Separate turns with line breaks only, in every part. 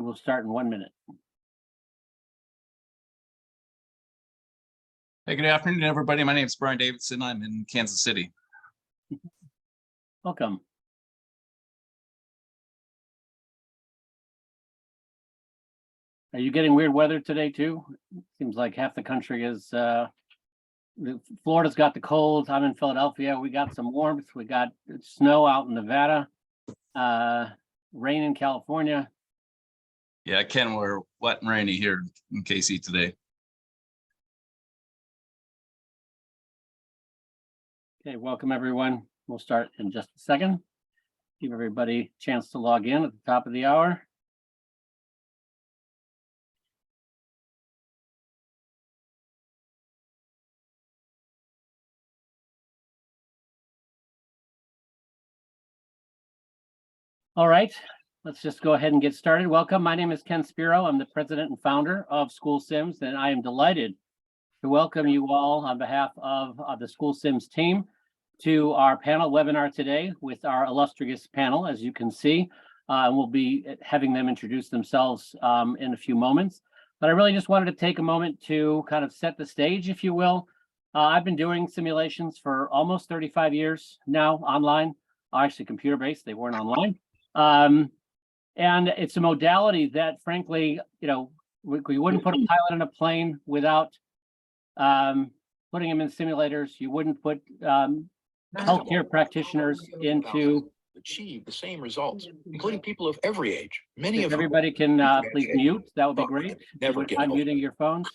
We will start in 1 minute.
Hey, good afternoon, everybody. My name is Brian Davidson. I'm in Kansas City.
Welcome. Are you getting weird weather today too? Seems like half the country is, Florida's got the cold. I'm in Philadelphia. We got some warmth. We got snow out in Nevada, rain in California.
Yeah, Ken, we're wet and rainy here in KC today.
Okay, welcome everyone. We'll start in just a second. Give everybody a chance to log in at the top of the hour. All right, let's just go ahead and get started. Welcome. My name is Ken Spiro. I'm the president and founder of School Sims, and I am delighted to welcome you all on behalf of the School Sims team to our panel webinar today with our illustrious panel, as you can see. We'll be having them introduce themselves in a few moments. But I really just wanted to take a moment to kind of set the stage, if you will. I've been doing simulations for almost 35 years now online, actually computer-based, they weren't online. And it's a modality that, frankly, you know, we wouldn't put a pilot in a plane without putting them in simulators. You wouldn't put healthcare practitioners into
achieve the same results, including people of every age. Many of
everybody can please mute. That would be great.
Never get
I'm muting your phones.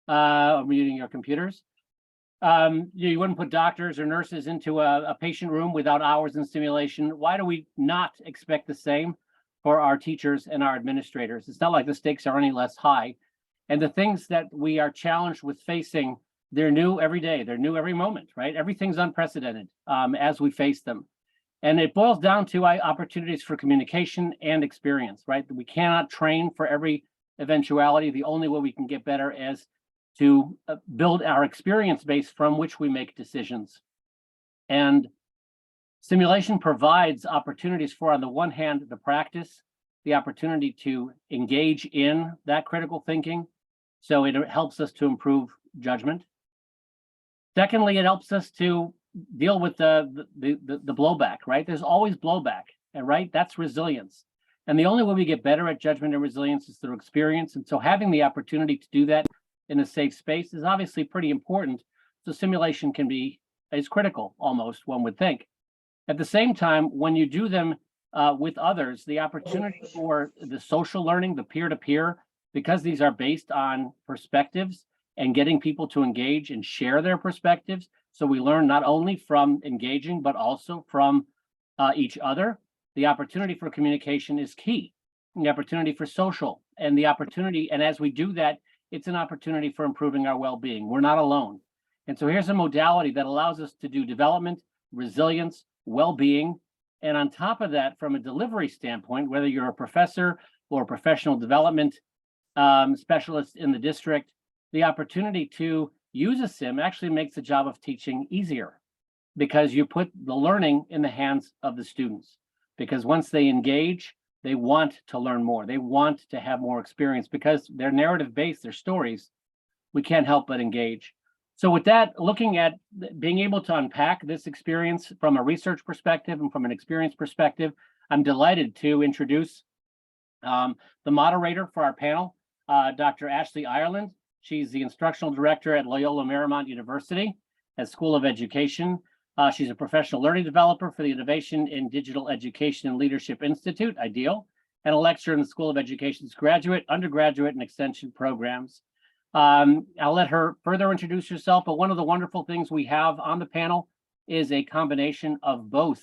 Or muting your computers. You wouldn't put doctors or nurses into a patient room without hours in simulation. Why do we not expect the same for our teachers and our administrators? It's not like the stakes are any less high. And the things that we are challenged with facing, they're new every day. They're new every moment, right? Everything's unprecedented as we face them. And it boils down to opportunities for communication and experience, right? We cannot train for every eventuality. The only way we can get better is to build our experience base from which we make decisions. And simulation provides opportunities for, on the one hand, the practice, the opportunity to engage in that critical thinking. So it helps us to improve judgment. Secondly, it helps us to deal with the blowback, right? There's always blowback, and right, that's resilience. And the only way we get better at judgment and resilience is through experience. And so having the opportunity to do that in a safe space is obviously pretty important. So simulation is critical, almost, one would think. At the same time, when you do them with others, the opportunity for the social learning, the peer-to-peer, because these are based on perspectives and getting people to engage and share their perspectives. So we learn not only from engaging, but also from each other. The opportunity for communication is key. The opportunity for social and the opportunity, and as we do that, it's an opportunity for improving our well-being. We're not alone. And so here's a modality that allows us to do development, resilience, well-being. And on top of that, from a delivery standpoint, whether you're a professor or a professional development specialist in the district, the opportunity to use a sim actually makes the job of teaching easier because you put the learning in the hands of the students. Because once they engage, they want to learn more. They want to have more experience because they're narrative-based, their stories. We can't help but engage. So with that, looking at being able to unpack this experience from a research perspective and from an experience perspective, I'm delighted to introduce the moderator for our panel, Dr. Ashley Ireland. She's the instructional director at Loyola Marymount University at School of Education. She's a professional learning developer for the Innovation in Digital Education and Leadership Institute, IDEAL, and a lecturer in the School of Education's graduate, undergraduate, and extension programs. I'll let her further introduce herself, but one of the wonderful things we have on the panel is a combination of both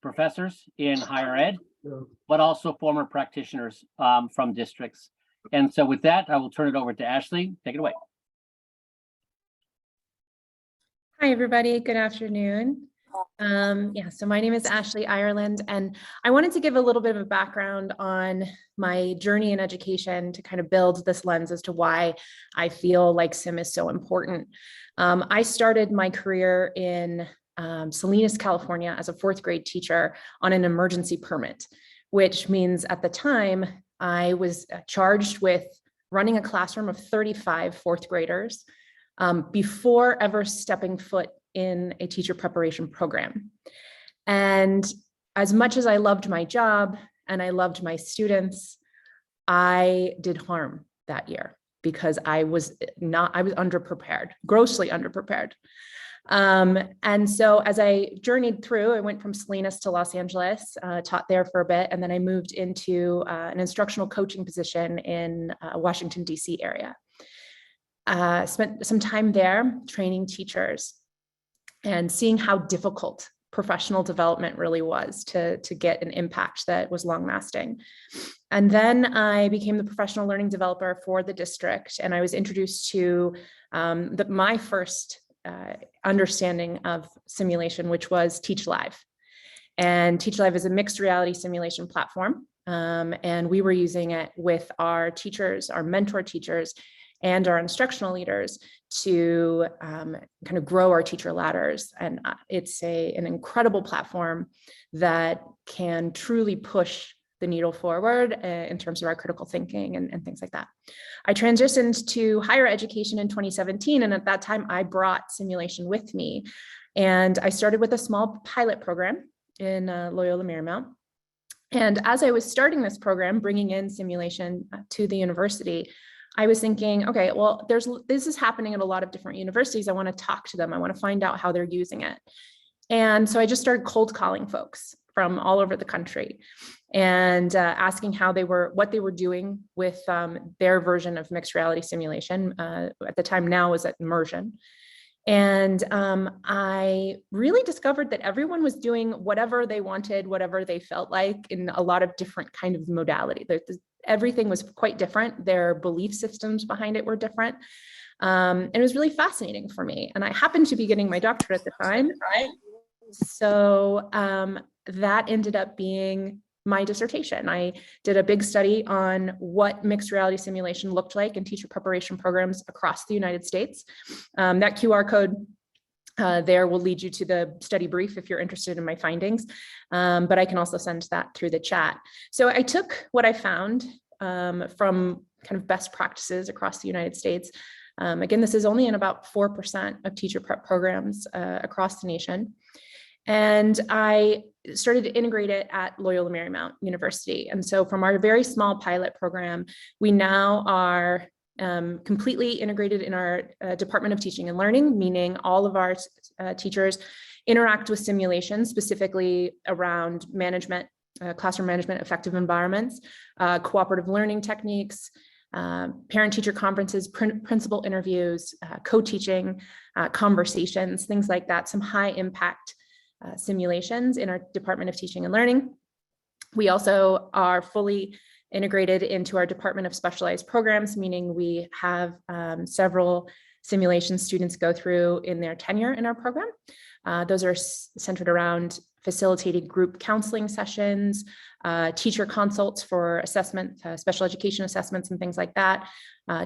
professors in higher ed, but also former practitioners from districts. And so with that, I will turn it over to Ashley. Take it away.
Hi, everybody. Good afternoon. So my name is Ashley Ireland, and I wanted to give a little bit of a background on my journey in education to kind of build this lens as to why I feel like SIM is so important. I started my career in Salinas, California as a fourth grade teacher on an emergency permit, which means at the time I was charged with running a classroom of 35 fourth graders before ever stepping foot in a teacher preparation program. And as much as I loved my job and I loved my students, I did harm that year because I was underprepared, grossly underprepared. And so as I journeyed through, I went from Salinas to Los Angeles, taught there for a bit, and then I moved into an instructional coaching position in Washington, D.C. area. Spent some time there training teachers and seeing how difficult professional development really was to get an impact that was long lasting. And then I became the professional learning developer for the district, and I was introduced to my first understanding of simulation, which was Teach Live. And Teach Live is a mixed reality simulation platform. And we were using it with our teachers, our mentor teachers, and our instructional leaders to kind of grow our teacher ladders. And it's an incredible platform that can truly push the needle forward in terms of our critical thinking and things like that. I transitioned to higher education in 2017. And at that time, I brought simulation with me. And I started with a small pilot program in Loyola Marymount. And as I was starting this program, bringing in simulation to the university, I was thinking, okay, well, this is happening at a lot of different universities. I want to talk to them. I want to find out how they're using it. And so I just started cold calling folks from all over the country and asking what they were doing with their version of mixed reality simulation. At the time now was at immersion. And I really discovered that everyone was doing whatever they wanted, whatever they felt like in a lot of different kind of modality. Everything was quite different. Their belief systems behind it were different. And it was really fascinating for me. And I happened to be getting my doctorate at the time. So that ended up being my dissertation. I did a big study on what mixed reality simulation looked like in teacher preparation programs across the United States. That QR code there will lead you to the study brief if you're interested in my findings, but I can also send that through the chat. So I took what I found from kind of best practices across the United States. Again, this is only in about 4% of teacher prep programs across the nation. And I started to integrate it at Loyola Marymount University. And so from our very small pilot program, we now are completely integrated in our Department of Teaching and Learning, meaning all of our teachers interact with simulation, specifically around management, classroom management, effective environments, cooperative learning techniques, parent-teacher conferences, principal interviews, co-teaching, conversations, things like that, some high impact simulations in our Department of Teaching and Learning. We also are fully integrated into our Department of Specialized Programs, meaning we have several simulations students go through in their tenure in our program. Those are centered around facilitating group counseling sessions, teacher consults for assessment, special education assessments and things like that,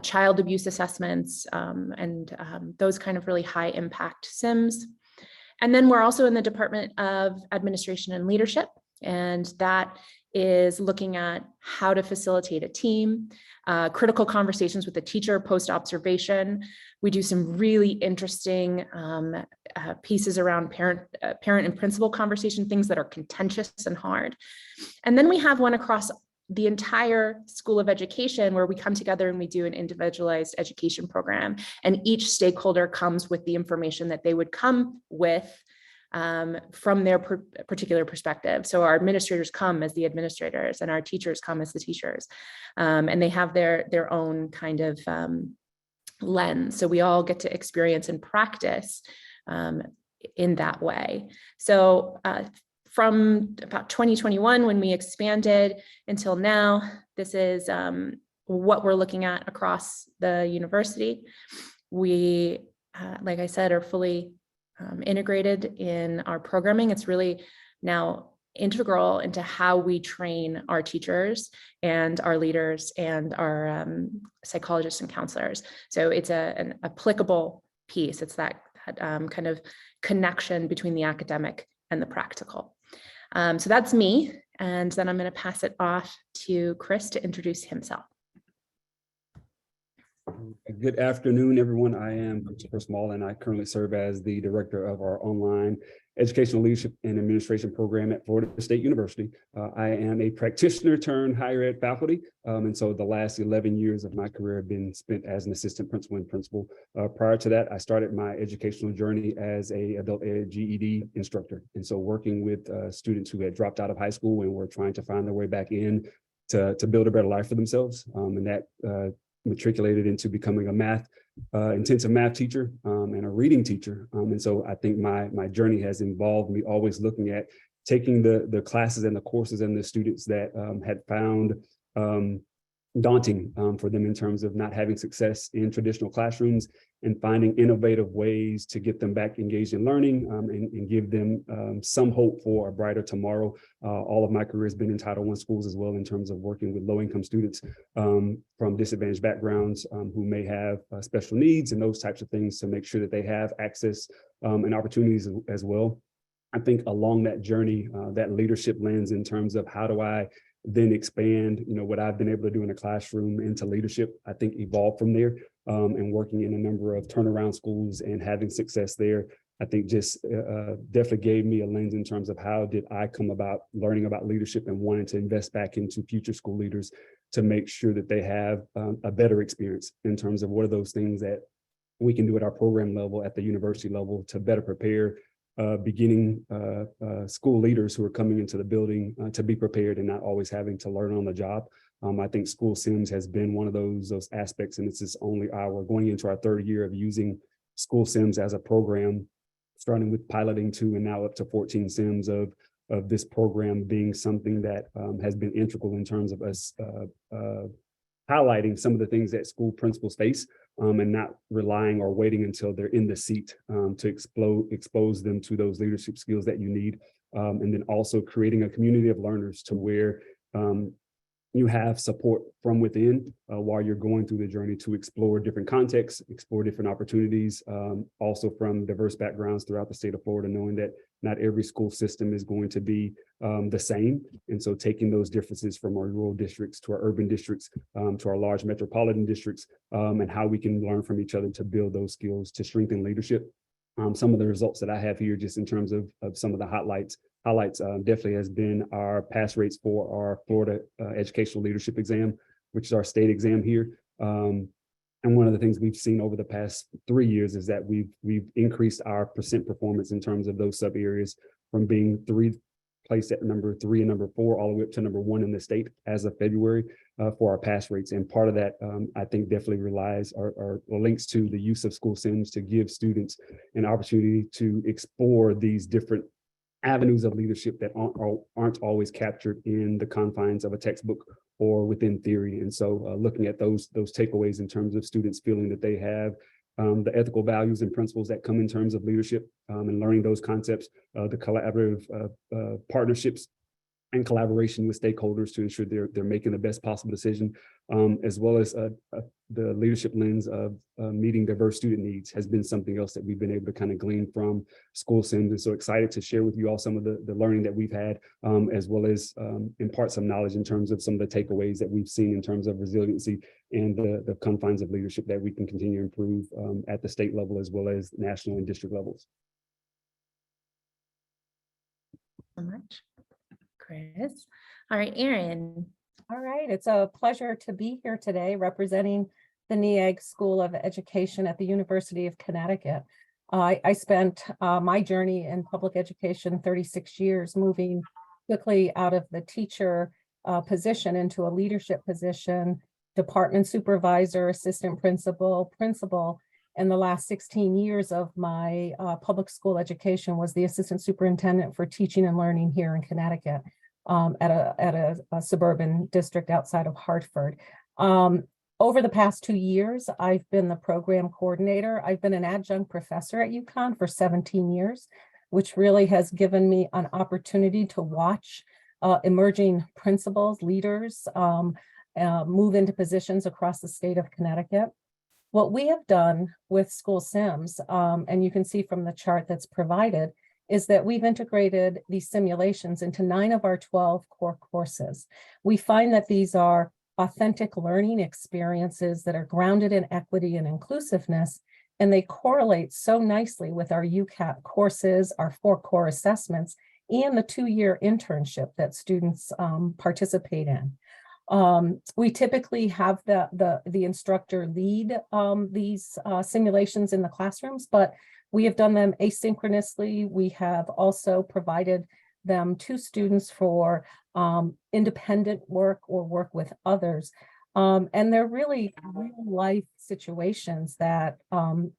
child abuse assessments, and those kind of really high impact sims. And then we're also in the Department of Administration and Leadership, and that is looking at how to facilitate a team, critical conversations with the teacher post-observation. We do some really interesting pieces around parent and principal conversation, things that are contentious and hard. And then we have one across the entire School of Education where we come together and we do an individualized education program, and each stakeholder comes with the information that they would come with from their particular perspective. So our administrators come as the administrators and our teachers come as the teachers, and they have their own kind of lens. So we all get to experience and practice in that way. So from about 2021, when we expanded until now, this is what we're looking at across the university. We, like I said, are fully integrated in our programming. It's really now integral into how we train our teachers and our leaders and our psychologists and counselors. So it's an applicable piece. It's that kind of connection between the academic and the practical. So that's me. And then I'm going to pass it off to Chris to introduce himself.
Good afternoon, everyone. I am Christopher Small, and I currently serve as the director of our online educational leadership and administration program at Florida State University. I am a practitioner turned higher ed faculty, and so the last 11 years of my career have been spent as an assistant principal and principal. Prior to that, I started my educational journey as a adult ed GED instructor, and so working with students who had dropped out of high school and were trying to find their way back in to build a better life for themselves, and that matriculated into becoming a intensive math teacher and a reading teacher. And so I think my journey has involved me always looking at taking the classes and the courses and the students that had found daunting for them in terms of not having success in traditional classrooms and finding innovative ways to get them back engaged in learning and give them some hope for a brighter tomorrow. All of my career has been in Title I schools as well in terms of working with low-income students from disadvantaged backgrounds who may have special needs and those types of things to make sure that they have access and opportunities as well. I think along that journey, that leadership lens in terms of how do I then expand, what I've been able to do in a classroom into leadership, I think evolved from there. And working in a number of turnaround schools and having success there, I think just definitely gave me a lens in terms of how did I come about learning about leadership and wanting to invest back into future school leaders to make sure that they have a better experience in terms of what are those things that we can do at our program level, at the university level to better prepare beginning school leaders who are coming into the building to be prepared and not always having to learn on the job. I think School Sims has been one of those aspects, and this is only we're going into our third year of using School Sims as a program, starting with piloting 2 and now up to 14 Sims of this program being something that has been integral in terms of us highlighting some of the things that school principals face and not relying or waiting until they're in the seat to expose them to those leadership skills that you need. And then also creating a community of learners to where you have support from within while you're going through the journey to explore different contexts, explore different opportunities, also from diverse backgrounds throughout the state of Florida, knowing that not every school system is going to be the same. And so taking those differences from our rural districts to our urban districts, to our large metropolitan districts, and how we can learn from each other to build those skills to strengthen leadership. Some of the results that I have here, just in terms of some of the highlights definitely has been our pass rates for our Florida educational leadership exam, which is our state exam here. And one of the things we've seen over the past 3 years is that we've increased our percent performance in terms of those sub areas from being placed at number 3 and number 4 all the way up to number 1 in the state as of February for our pass rates. And part of that, I think, definitely relies or links to the use of School Sims to give students an opportunity to explore these different avenues of leadership that aren't always captured in the confines of a textbook or within theory. And so looking at those takeaways in terms of students feeling that they have the ethical values and principles that come in terms of leadership and learning those concepts, the collaborative partnerships and collaboration with stakeholders to ensure they're making the best possible decision, as well as the leadership lens of meeting diverse student needs has been something else that we've been able to kind of glean from School Sims. And so excited to share with you all some of the learning that we've had, as well as impart some knowledge in terms of some of the takeaways that we've seen in terms of resiliency and the confines of leadership that we can continue to improve at the state level as well as national and district levels.
So much, Chris. All right, Erin.
All right, it's a pleasure to be here today representing the NEAG School of Education at the University of Connecticut. I spent my journey in public education 36 years, moving quickly out of the teacher position into a leadership position, department supervisor, assistant principal, and the last 16 years of my public school education was the assistant superintendent for teaching and learning here in Connecticut. At a suburban district outside of Hartford. Over the past 2 years, I've been the program coordinator. I've been an adjunct professor at UConn for 17 years, which really has given me an opportunity to watch emerging principals, leaders move into positions across the state of Connecticut. What we have done with School Sims, and you can see from the chart that's provided, is that we've integrated these simulations into 9 of our 12 core courses. We find that these are authentic learning experiences that are grounded in equity and inclusiveness, and they correlate so nicely with our UCAP courses, our 4 core assessments, and the 2-year internship that students participate in. We typically have the instructor lead these simulations in the classrooms, but we have done them asynchronously. We have also provided them to students for independent work or work with others. And they're really real life situations that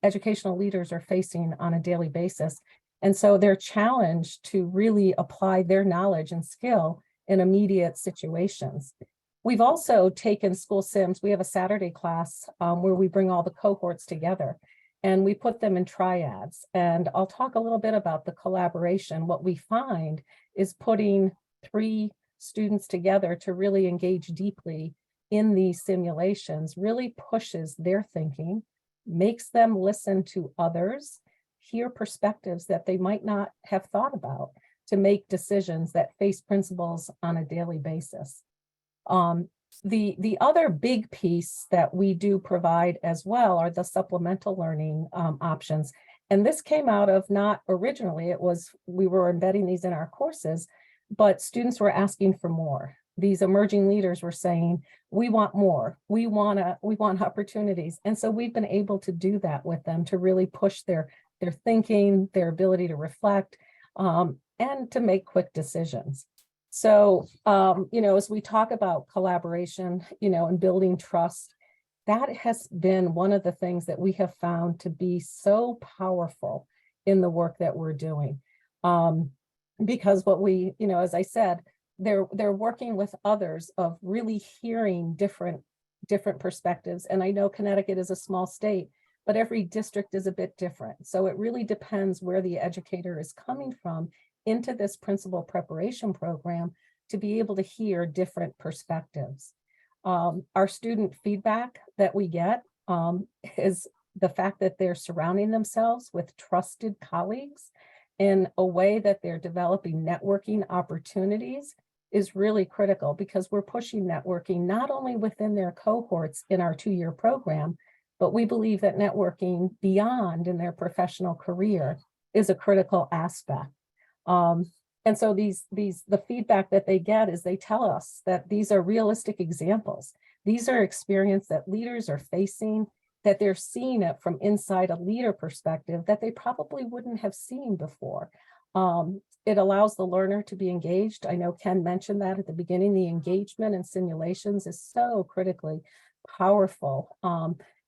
educational leaders are facing on a daily basis. And so they're challenged to really apply their knowledge and skill in immediate situations. We've also taken school sims. We have a Saturday class where we bring all the cohorts together and we put them in triads. And I'll talk a little bit about the collaboration. What we find is putting 3 students together to really engage deeply in these simulations really pushes their thinking, makes them listen to others, hear perspectives that they might not have thought about to make decisions that face principals on a daily basis. The other big piece that we do provide as well are the supplemental learning options. And this came out of not originally, it was, we were embedding these in our courses, but students were asking for more. These emerging leaders were saying, we want more, we want opportunities. And so we've been able to do that with them to really push their thinking, their ability to reflect, and to make quick decisions. So, as we talk about collaboration, and building trust, that has been one of the things that we have found to be so powerful in the work that we're doing. Because what we, as I said, they're working with others of really hearing different perspectives. And I know Connecticut is a small state, but every district is a bit different. So it really depends where the educator is coming from into this principal preparation program to be able to hear different perspectives. Our student feedback that we get is the fact that they're surrounding themselves with trusted colleagues in a way that they're developing networking opportunities is really critical, because we're pushing networking not only within their cohorts in our 2-year program, but we believe that networking beyond in their professional career is a critical aspect. And so the feedback that they get is they tell us that these are realistic examples. These are experiences that leaders are facing, that they're seeing it from inside a leader perspective that they probably wouldn't have seen before. It allows the learner to be engaged. I know Ken mentioned that at the beginning, the engagement in simulations is so critically powerful.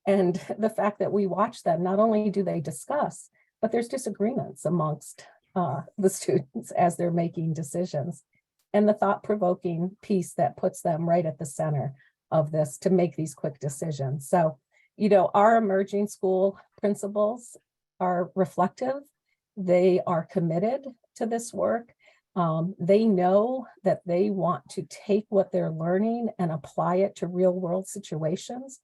And the fact that we watch them, not only do they discuss, but there's disagreements amongst the students as they're making decisions, and the thought-provoking piece that puts them right at the center of this to make these quick decisions. So, our emerging school principals are reflective. They are committed to this work. They know that they want to take what they're learning and apply it to real-world situations,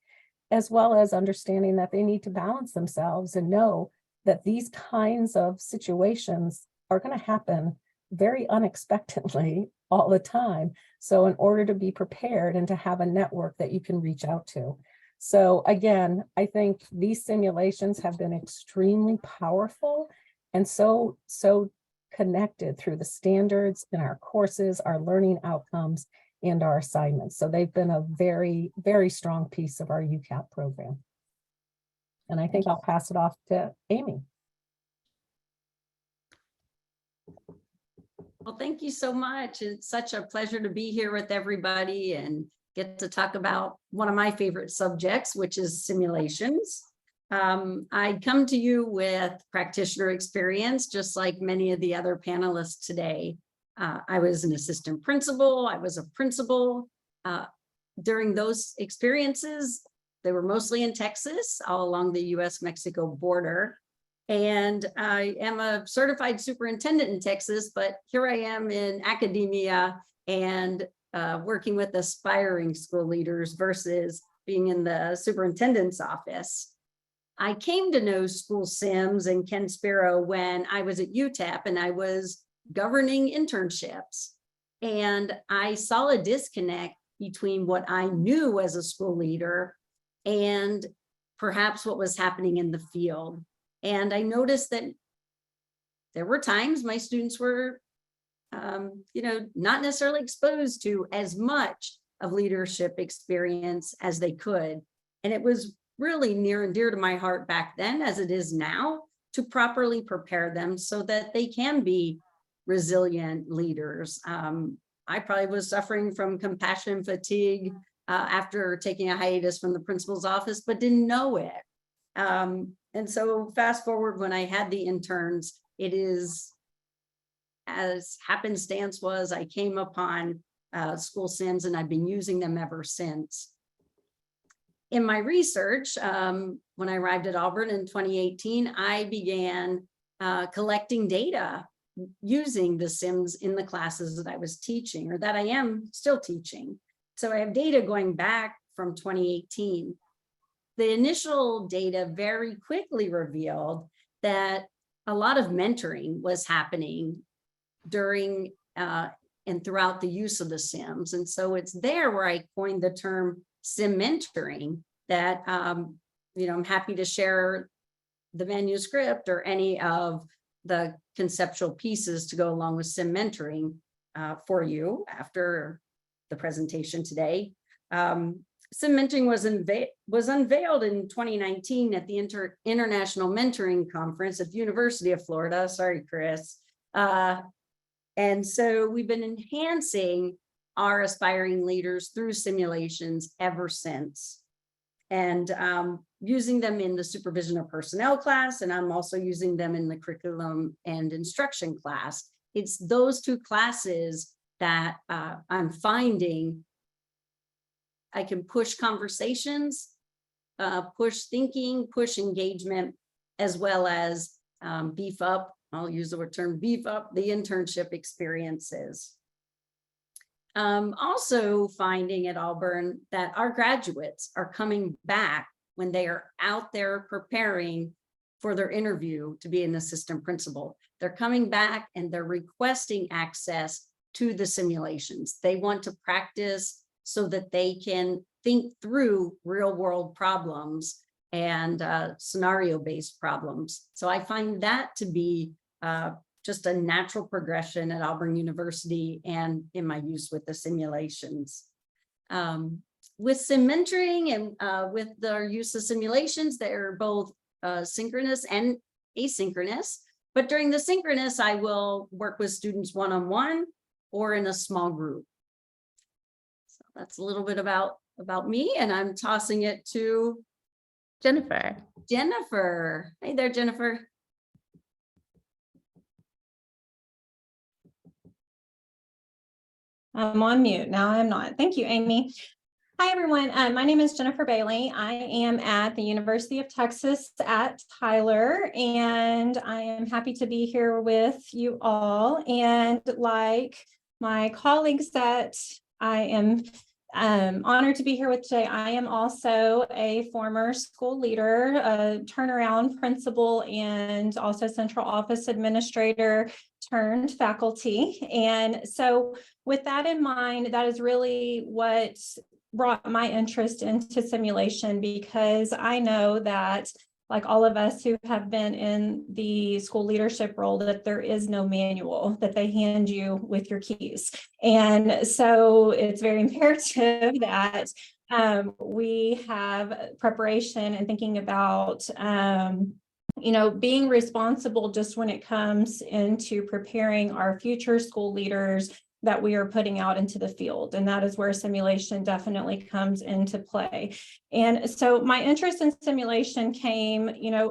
as well as understanding that they need to balance themselves and know that these kinds of situations are going to happen very unexpectedly all the time. So in order to be prepared and to have a network that you can reach out to. So again, I think these simulations have been extremely powerful and so connected through the standards in our courses, our learning outcomes, and our assignments. So they've been a very, very strong piece of our UCAP program. And I think I'll pass it off to Amy.
Well, thank you so much. It's such a pleasure to be here with everybody and get to talk about one of my favorite subjects, which is simulations. I come to you with practitioner experience, just like many of the other panelists today. I was an assistant principal. I was a principal. During those experiences, they were mostly in Texas, all along the US-Mexico border. And I am a certified superintendent in Texas, but here I am in academia and working with aspiring school leaders versus being in the superintendent's office. I came to know school sims and Ken Sparrow when I was at UTEP and I was governing internships. And I saw a disconnect between what I knew as a school leader and perhaps what was happening in the field. And I noticed that there were times my students were, not necessarily exposed to as much of leadership experience as they could. And it was really near and dear to my heart back then, as it is now, to properly prepare them so that they can be resilient leaders. I probably was suffering from compassion fatigue after taking a hiatus from the principal's office, but didn't know it. And so fast forward, when I had the interns, it is, as happenstance was, I came upon school sims and I've been using them ever since. In my research, when I arrived at Auburn in 2018, I began collecting data using the sims in the classes that I was teaching, or that I am still teaching. So I have data going back from 2018. The initial data very quickly revealed that a lot of mentoring was happening during and throughout the use of the sims. And so it's there where I coined the term sim mentoring that, I'm happy to share the manuscript or any of the conceptual pieces to go along with sim mentoring for you after the presentation today. Sim mentoring was unveiled in 2019 at the International Mentoring Conference at the University of Florida. Sorry, Chris. And so we've been enhancing our aspiring leaders through simulations ever since. And using them in the supervision of personnel class, and I'm also using them in the curriculum and instruction class. It's those two classes that I'm finding I can push conversations, push thinking, push engagement, as well as beef up, I'll use the word term, beef up the internship experiences. Also finding at Auburn that our graduates are coming back when they are out there preparing for their interview to be an assistant principal. They're coming back and they're requesting access to the simulations. They want to practice so that they can think through real world problems and scenario-based problems. So I find that to be just a natural progression at Auburn University and in my use with the simulations. With sim mentoring and with our use of simulations, they're both synchronous and asynchronous. But during the synchronous, I will work with students one-on-one or in a small group. So that's a little bit about me, and I'm tossing it to
Jennifer.
Jennifer. Hey there, Jennifer.
I'm on mute. Now I'm not. Thank you, Amy. Hi, everyone. My name is Jennifer Bailey. I am at the University of Texas at Tyler, and I am happy to be here with you all. And like my colleagues that I am honored to be here with today, I am also a former school leader, a turnaround principal, and also central office administrator turned faculty. And so with that in mind, that is really what brought my interest into simulation, because I know that, like all of us who have been in the school leadership role, that there is no manual that they hand you with your keys. And so it's very imperative that we have preparation and thinking about being responsible just when it comes into preparing our future school leaders that we are putting out into the field. And that is where simulation definitely comes into play. And so my interest in simulation came,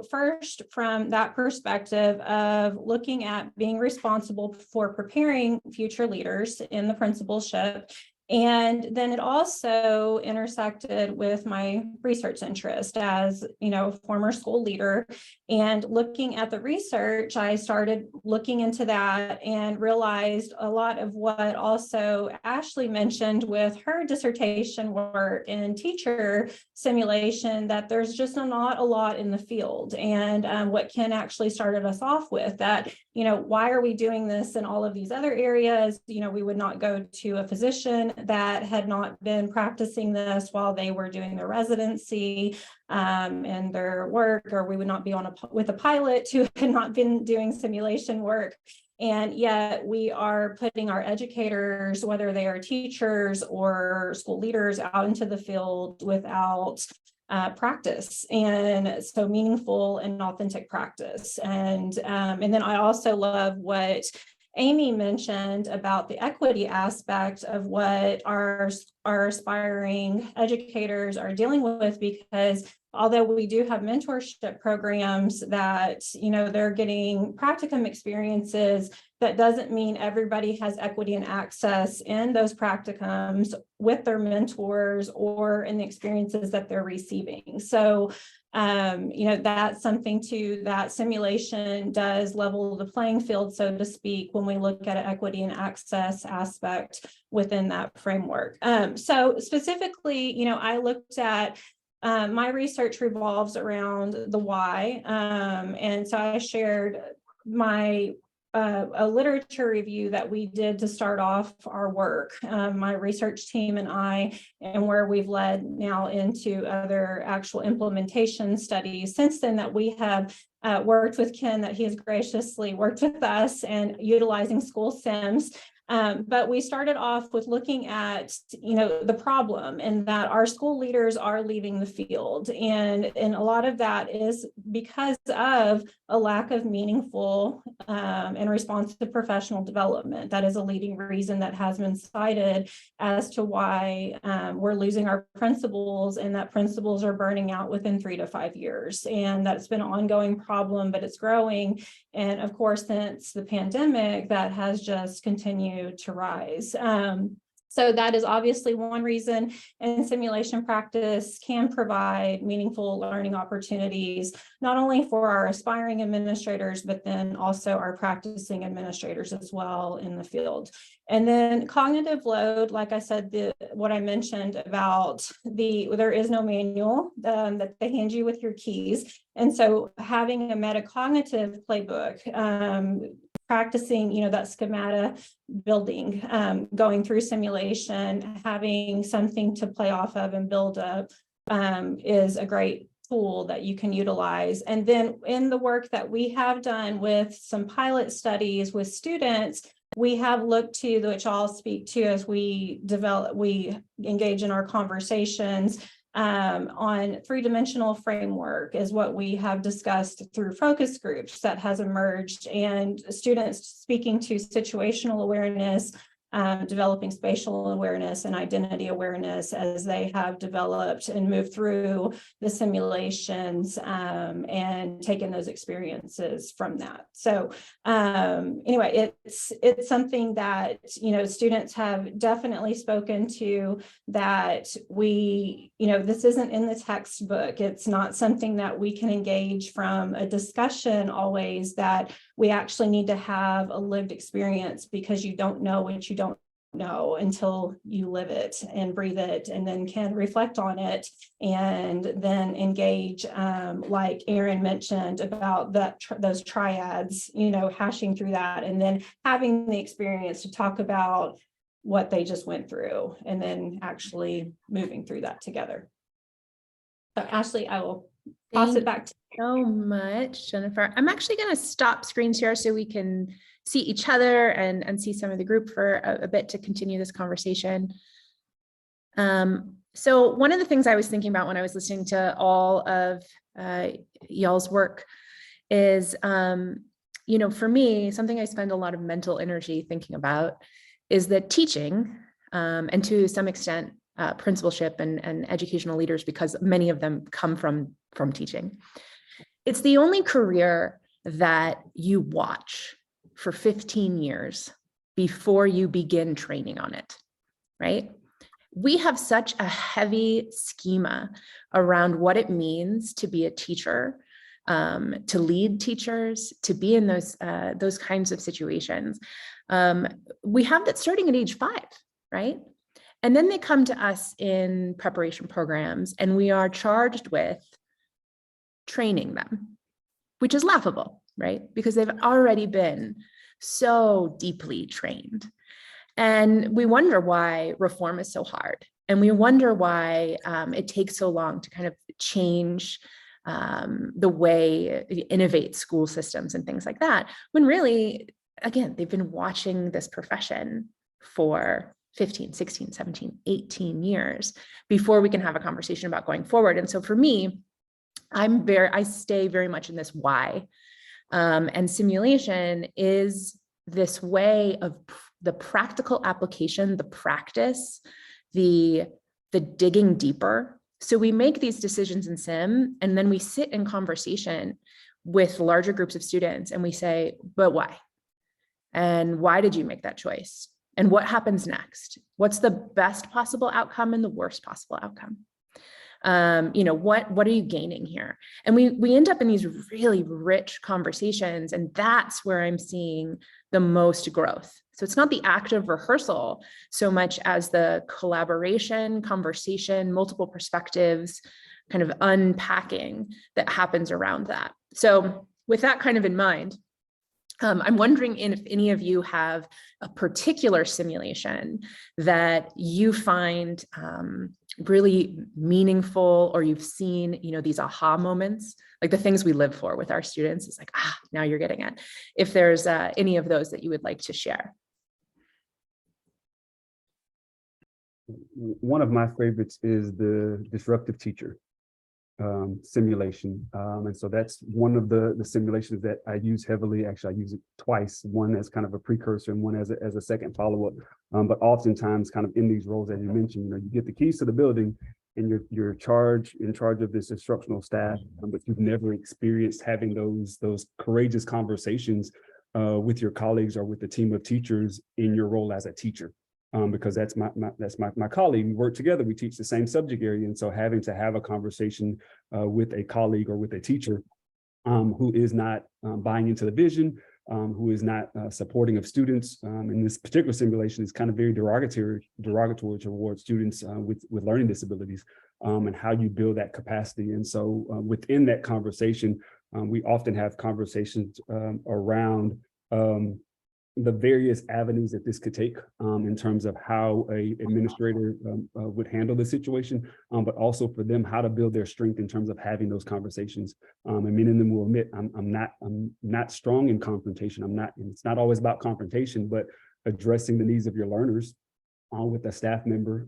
first from that perspective of looking at being responsible for preparing future leaders in the principalship. And then it also intersected with my research interest as, former school leader. And looking at the research, I started looking into that and realized a lot of what also Ashley mentioned with her dissertation work in teacher simulation, that there's just not a lot in the field. And what Ken actually started us off with, that, why are we doing this in all of these other areas? We would not go to a physician that had not been practicing this while they were doing their residency and their work, or we would not be with a pilot who had not been doing simulation work. And yet we are putting our educators, whether they are teachers or school leaders, out into the field without practice, and so meaningful and authentic practice. And then I also love what Amy mentioned about the equity aspect of what our aspiring educators are dealing with, because although we do have mentorship programs that, they're getting practicum experiences, that doesn't mean everybody has equity and access in those practicums with their mentors or in the experiences that they're receiving. So, that's something too, that simulation does level the playing field, so to speak, when we look at an equity and access aspect within that framework. So specifically, I looked at my research revolves around the why. And so I shared my a literature review that we did to start off our work, my research team and I, and where we've led now into other actual implementation studies since then, that we have worked with Ken, that he has graciously worked with us and utilizing school sims. But we started off with looking at, the problem, and that our school leaders are leaving the field. And a lot of that is because of a lack of meaningful and responsive professional development. That is a leading reason that has been cited as to why we're losing our principals, and that principals are burning out within 3 to 5 years. And that's been an ongoing problem, but it's growing. And of course, since the pandemic, that has just continued to rise. So that is obviously one reason, and simulation practice can provide meaningful learning opportunities, not only for our aspiring administrators, but then also our practicing administrators as well in the field. And then cognitive load, like I said, what I mentioned about there is no manual that they hand you with your keys. And so having a metacognitive playbook, practicing, that schemata building, going through simulation, having something to play off of and build up is a great tool that you can utilize. And then in the work that we have done with some pilot studies with students, we have looked to, which I'll speak to as we engage in our conversations, on three-dimensional framework is what we have discussed through focus groups that has emerged, and students speaking to situational awareness, developing spatial awareness and identity awareness as they have developed and moved through the simulations and taken those experiences from that. So anyway, it's something that, students have definitely spoken to, that this isn't in the textbook. It's not something that we can engage from a discussion always, that we actually need to have a lived experience, because you don't know what you don't know until you live it and breathe it, and then can reflect on it, and then engage, like Erin mentioned about those triads, hashing through that, and then having the experience to talk about what they just went through, and then actually moving through that together. So Ashley, I will toss it back to you.
So much, Jennifer. I'm actually going to stop screen share so we can see each other and see some of the group for a bit to continue this conversation. So one of the things I was thinking about when I was listening to all of y'all's work is, for me, something I spend a lot of mental energy thinking about is that teaching, and to some extent, principalship and educational leaders, because many of them come from teaching. It's the only career that you watch for 15 years before you begin training on it, right? We have such a heavy schema around what it means to be a teacher, to lead teachers, to be in those kinds of situations. We have that starting at age 5, right? And then they come to us in preparation programs, and we are charged with training them, which is laughable, right? Because they've already been so deeply trained. And we wonder why reform is so hard. And we wonder why it takes so long to kind of change the way we innovate school systems and things like that, when really, again, they've been watching this profession for 15, 16, 17, 18 years before we can have a conversation about going forward. And so for me, I stay very much in this why. And simulation is this way of the practical application, the practice, the digging deeper. So we make these decisions in sim, and then we sit in conversation with larger groups of students and we say, but why? And why did you make that choice? And what happens next? What's the best possible outcome and the worst possible outcome? What are you gaining here? And we end up in these really rich conversations, and that's where I'm seeing the most growth. So it's not the active rehearsal so much as the collaboration, conversation, multiple perspectives, kind of unpacking that happens around that. So with that kind of in mind, I'm wondering if any of you have a particular simulation that you find really meaningful, or you've seen, these aha moments, like the things we live for with our students. It's like, now you're getting it. If there's any of those that you would like to share.
One of my favorites is the disruptive teacher simulation. And so that's one of the simulations that I use heavily. Actually, I use it twice, one as kind of a precursor and one as a second follow-up. But oftentimes kind of in these roles, as you mentioned, you get the keys to the building and you're in charge of this instructional staff, but you've never experienced having those courageous conversations with your colleagues or with the team of teachers in your role as a teacher. Because that's my colleague. We work together. We teach the same subject area, and so having to have a conversation with a colleague or with a teacher who is not buying into the vision, who is not supporting of students in this particular simulation is kind of very derogatory towards students with learning disabilities, and how you build that capacity. And so within that conversation, we often have conversations around the various avenues that this could take in terms of how a administrator would handle the situation, but also for them how to build their strength in terms of having those conversations. And many of them will admit, I'm not strong in confrontation. It's not always about confrontation, but addressing the needs of your learners with a staff member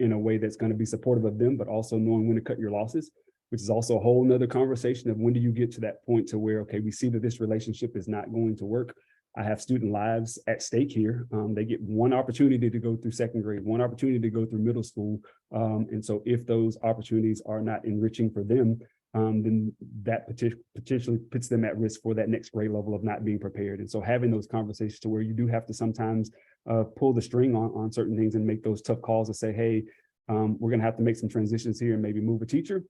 in a way that's going to be supportive of them, but also knowing when to cut your losses, which is also a whole nother conversation of when do you get to that point to where, okay, we see that this relationship is not going to work. I have student lives at stake here. They get one opportunity to go through second grade, one opportunity to go through middle school. And so if those opportunities are not enriching for them, then that potentially puts them at risk for that next grade level of not being prepared. And so having those conversations to where you do have to sometimes pull the string on certain things and make those tough calls to say, hey, we're going to have to make some transitions here and maybe move a teacher.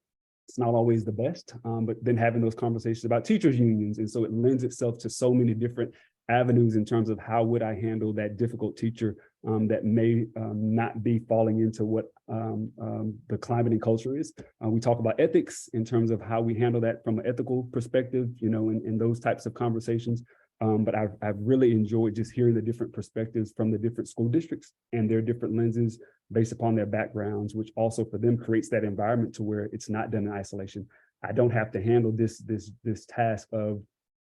It's not always the best, but then having those conversations about teachers unions. And so it lends itself to so many different avenues in terms of how would I handle that difficult teacher that may not be falling into what the climate and culture is. We talk about ethics in terms of how we handle that from an ethical perspective, in those types of conversations. But I've really enjoyed just hearing the different perspectives from the different school districts and their different lenses based upon their backgrounds, which also for them creates that environment to where it's not done in isolation. I don't have to handle this task of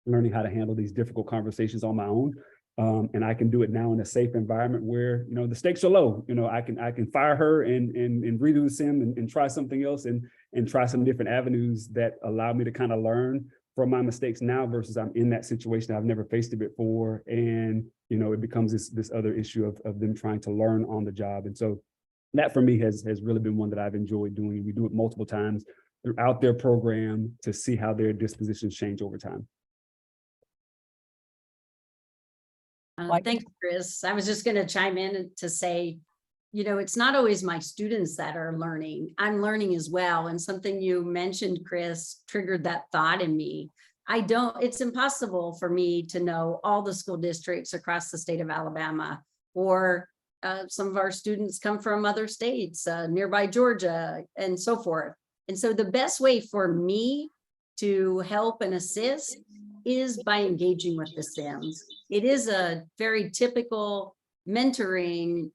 learning how to handle these difficult conversations on my own. And I can do it now in a safe environment where, the stakes are low. I can fire her and redo the sim and try something else and try some different avenues that allow me to kind of learn from my mistakes now versus I'm in that situation. I've never faced it before. And, it becomes this other issue of them trying to learn on the job. And so that for me has really been one that I've enjoyed doing. We do it multiple times throughout their program to see how their dispositions change over time.
Thanks, Chris. I was just going to chime in to say, it's not always my students that are learning. I'm learning as well. And something you mentioned, Chris, triggered that thought in me. It's impossible for me to know all the school districts across the state of Alabama, or some of our students come from other states, nearby Georgia, and so forth. And so the best way for me to help and assist is by engaging with the Sims. It is a very typical mentoring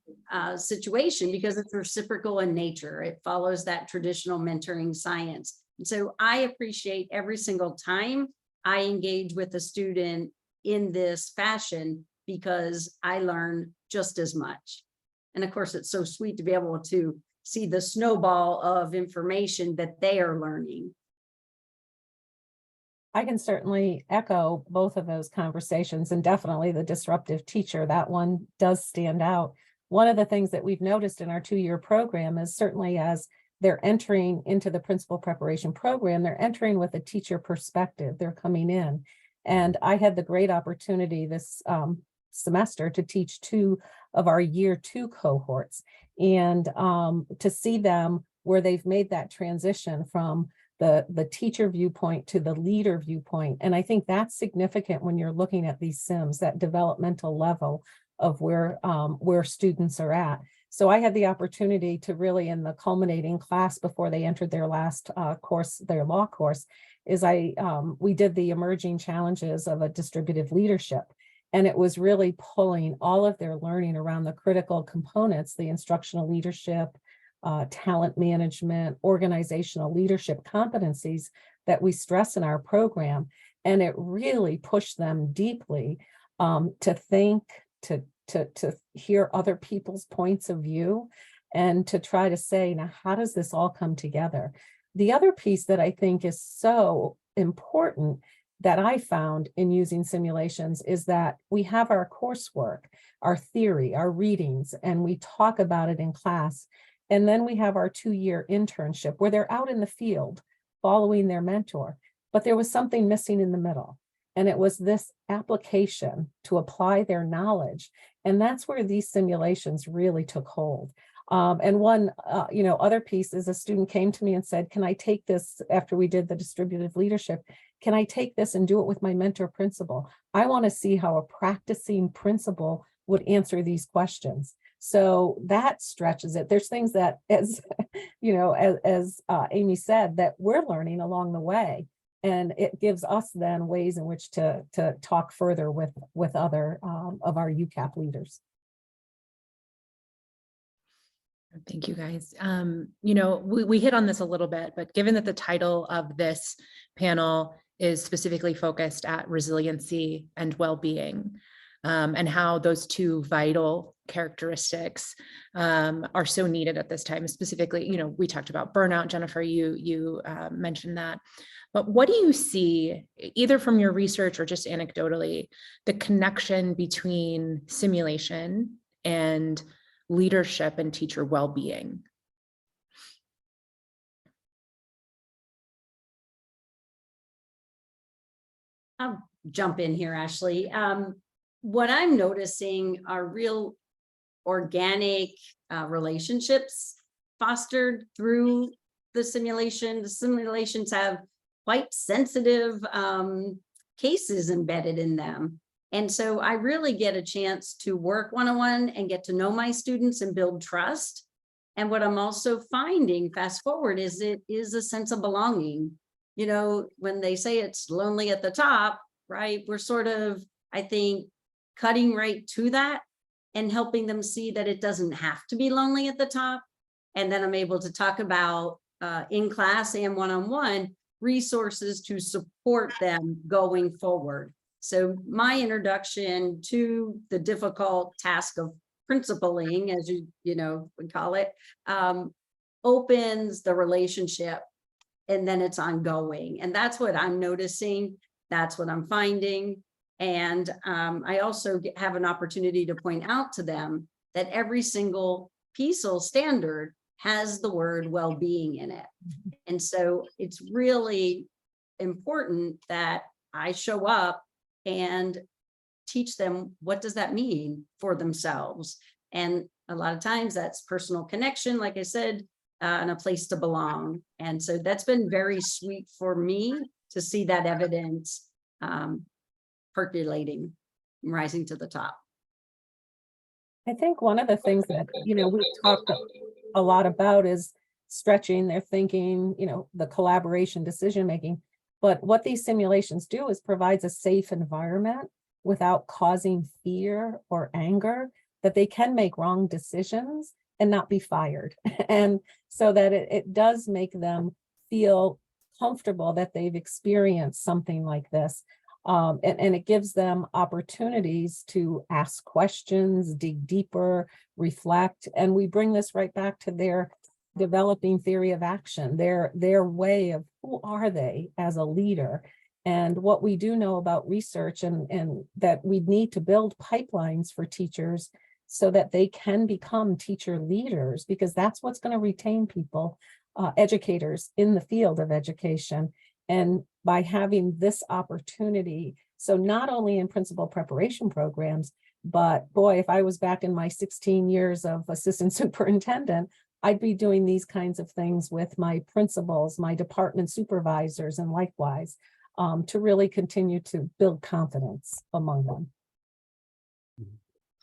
situation because it's reciprocal in nature. It follows that traditional mentoring science. And so I appreciate every single time I engage with a student in this fashion, because I learn just as much. And of course, it's so sweet to be able to see the snowball of information that they are learning.
I can certainly echo both of those conversations, and definitely the disruptive teacher, that one does stand out. One of the things that we've noticed in our 2-year program is certainly as they're entering into the principal preparation program, they're entering with a teacher perspective. They're coming in. And I had the great opportunity this semester to teach 2 of our year 2 cohorts, and to see them where they've made that transition from the teacher viewpoint to the leader viewpoint. And I think that's significant when you're looking at these Sims, that developmental level of where students are at. So I had the opportunity to really, in the culminating class before they entered their last course, their law course, is we did the emerging challenges of a distributive leadership. And it was really pulling all of their learning around the critical components, the instructional leadership, talent management, organizational leadership competencies that we stress in our program. And it really pushed them deeply to think, to hear other people's points of view, and to try to say, now, how does this all come together? The other piece that I think is so important that I found in using simulations is that we have our coursework, our theory, our readings, and we talk about it in class. And then we have our 2-year internship where they're out in the field following their mentor, but there was something missing in the middle. And it was this application to apply their knowledge. And that's where these simulations really took hold. And one, other piece is a student came to me and said, can I take this after we did the distributive leadership? Can I take this and do it with my mentor principal? I want to see how a practicing principal would answer these questions. So that stretches it. There's things that, as Amy said, that we're learning along the way. And it gives us then ways in which to talk further with other of our UCAP leaders.
Thank you, guys. We hit on this a little bit, but given that the title of this panel is specifically focused at resiliency and well-being, and how those 2 vital characteristics are so needed at this time. Specifically, we talked about burnout. Jennifer, you mentioned that. But what do you see, either from your research or just anecdotally, the connection between simulation and leadership and teacher well-being?
I'll jump in here, Ashley. What I'm noticing are real organic relationships fostered through the simulation. The simulations have quite sensitive cases embedded in them. And so I really get a chance to work one-on-one and get to know my students and build trust. And what I'm also finding, fast forward, is it is a sense of belonging. When they say it's lonely at the top, right? We're sort of, I think, cutting right to that and helping them see that it doesn't have to be lonely at the top. And then I'm able to talk about in class and one-on-one resources to support them going forward. So my introduction to the difficult task of principling, as you would call it, opens the relationship, and then it's ongoing. And that's what I'm noticing. That's what I'm finding. And I also have an opportunity to point out to them that every single PESEL standard has the word well-being in it. And so it's really important that I show up and teach them what does that mean for themselves. And a lot of times that's personal connection, like I said, and a place to belong. And so that's been very sweet for me to see that evidence percolating, rising to the top.
I think one of the things that, we've talked a lot about is stretching their thinking, the collaboration, decision-making. But what these simulations do is provides a safe environment without causing fear or anger, that they can make wrong decisions and not be fired. And so that it does make them feel comfortable that they've experienced something like this. And it gives them opportunities to ask questions, dig deeper, reflect. And we bring this right back to their developing theory of action, their way of who are they as a leader. And what we do know about research and that we need to build pipelines for teachers so that they can become teacher leaders, because that's what's going to retain people, educators in the field of education. And by having this opportunity, so not only in principal preparation programs, but boy, if I was back in my 16 years of assistant superintendent, I'd be doing these kinds of things with my principals, my department supervisors, and likewise, to really continue to build confidence among them.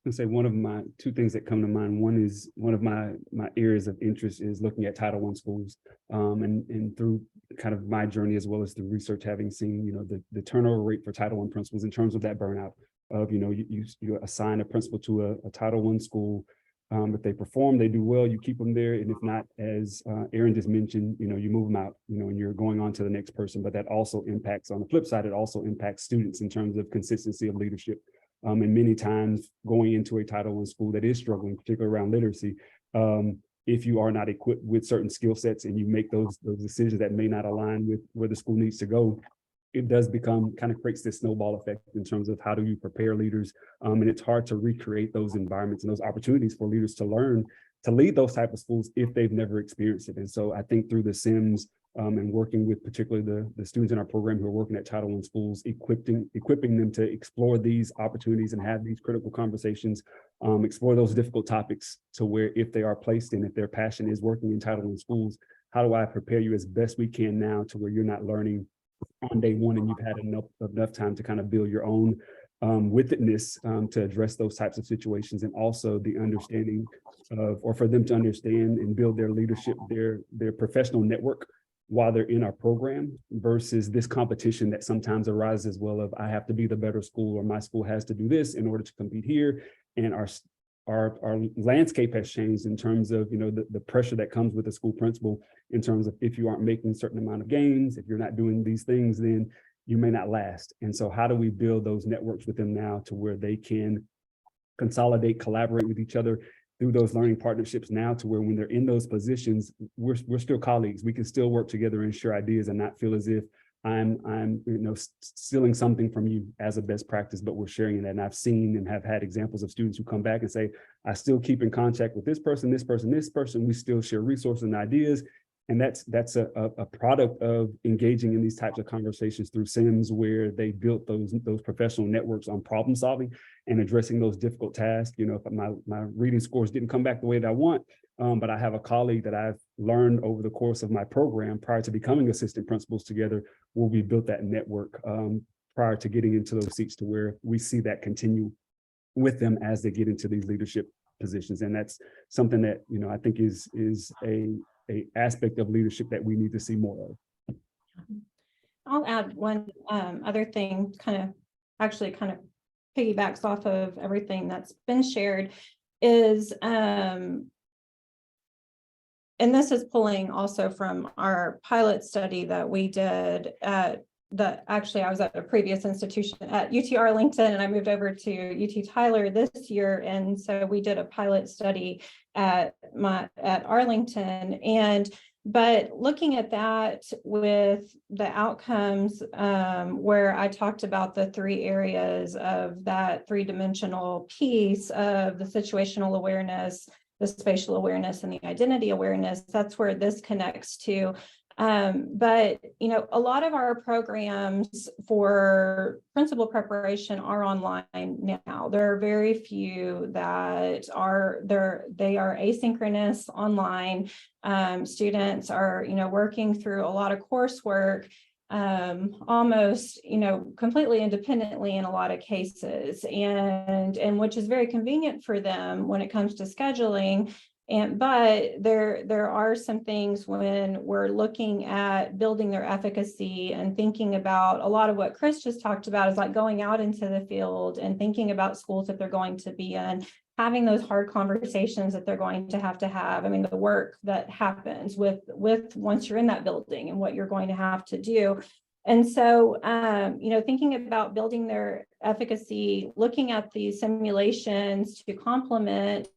I say one of my two things that come to mind. One is one of my areas of interest is looking at Title I schools, and through kind of my journey as well as through research, having seen the turnover rate for Title I principals in terms of that burnout of you assign a principal to a Title I school. If they perform, they do well, you keep them there, and if not, as Erin just mentioned, you move them out, and you're going on to the next person. But that also impacts, on the flip side, it also impacts students in terms of consistency of leadership. And many times going into a Title I school that is struggling, particularly around literacy, if you are not equipped with certain skill sets and you make those decisions that may not align with where the school needs to go, it does become kind of creates this snowball effect in terms of how do you prepare leaders. And it's hard to recreate those environments and those opportunities for leaders to learn to lead those type of schools if they've never experienced it. And so I think through the SIMS and working with particularly the students in our program who are working at Title I schools, equipping them to explore these opportunities and have these critical conversations, explore those difficult topics to where if they are placed in, if their passion is working in Title I schools, how do I prepare you as best we can now to where you're not learning on day one and you've had enough time to kind of build your own witness to address those types of situations, and also the understanding of, or for them to understand and build their leadership, their professional network while they're in our program, versus this competition that sometimes arises as well of I have to be the better school, or my school has to do this in order to compete here. And our landscape has changed in terms of the pressure that comes with a school principal in terms of if you aren't making a certain amount of gains, if you're not doing these things, then you may not last. And so how do we build those networks with them now to where they can consolidate, collaborate with each other through those learning partnerships now, to where when they're in those positions, we're still colleagues. We can still work together and share ideas and not feel as if I'm stealing something from you as a best practice, but we're sharing it. And I've seen and have had examples of students who come back and say, I still keep in contact with this person, this person, this person. We still share resources and ideas. And that's a product of engaging in these types of conversations through SIMS, where they built those professional networks on problem solving and addressing those difficult tasks. If my reading scores didn't come back the way that I want, but I have a colleague that I've learned over the course of my program prior to becoming assistant principals together, where we built that network prior to getting into those seats, to where we see that continue with them as they get into these leadership positions. And that's something that, I think is a aspect of leadership that we need to see more of.
I'll add one other thing, kind of piggybacks off of everything that's been shared, is and this is pulling also from our pilot study that we did actually I was at a previous institution at UT Arlington, and I moved over to UT Tyler this year. And so we did a pilot study at Arlington, but looking at that with the outcomes, where I talked about the three areas of that three-dimensional piece of the situational awareness, the spatial awareness, and the identity awareness, that's where this connects to. But, you know, a lot of our programs for principal preparation are online now. There are very few that are there. They are asynchronous online. Students are, you know, working through a lot of coursework almost, you know, completely independently in a lot of cases, and which is very convenient for them when it comes to scheduling. But there are some things when we're looking at building their efficacy and thinking about a lot of what Chris just talked about is like going out into the field and thinking about schools that they're going to be in, having those hard conversations that they're going to have. I mean, the work that happens with once you're in that building and what you're going to have to do. And so, you know, thinking about building their efficacy, looking at these simulations to complement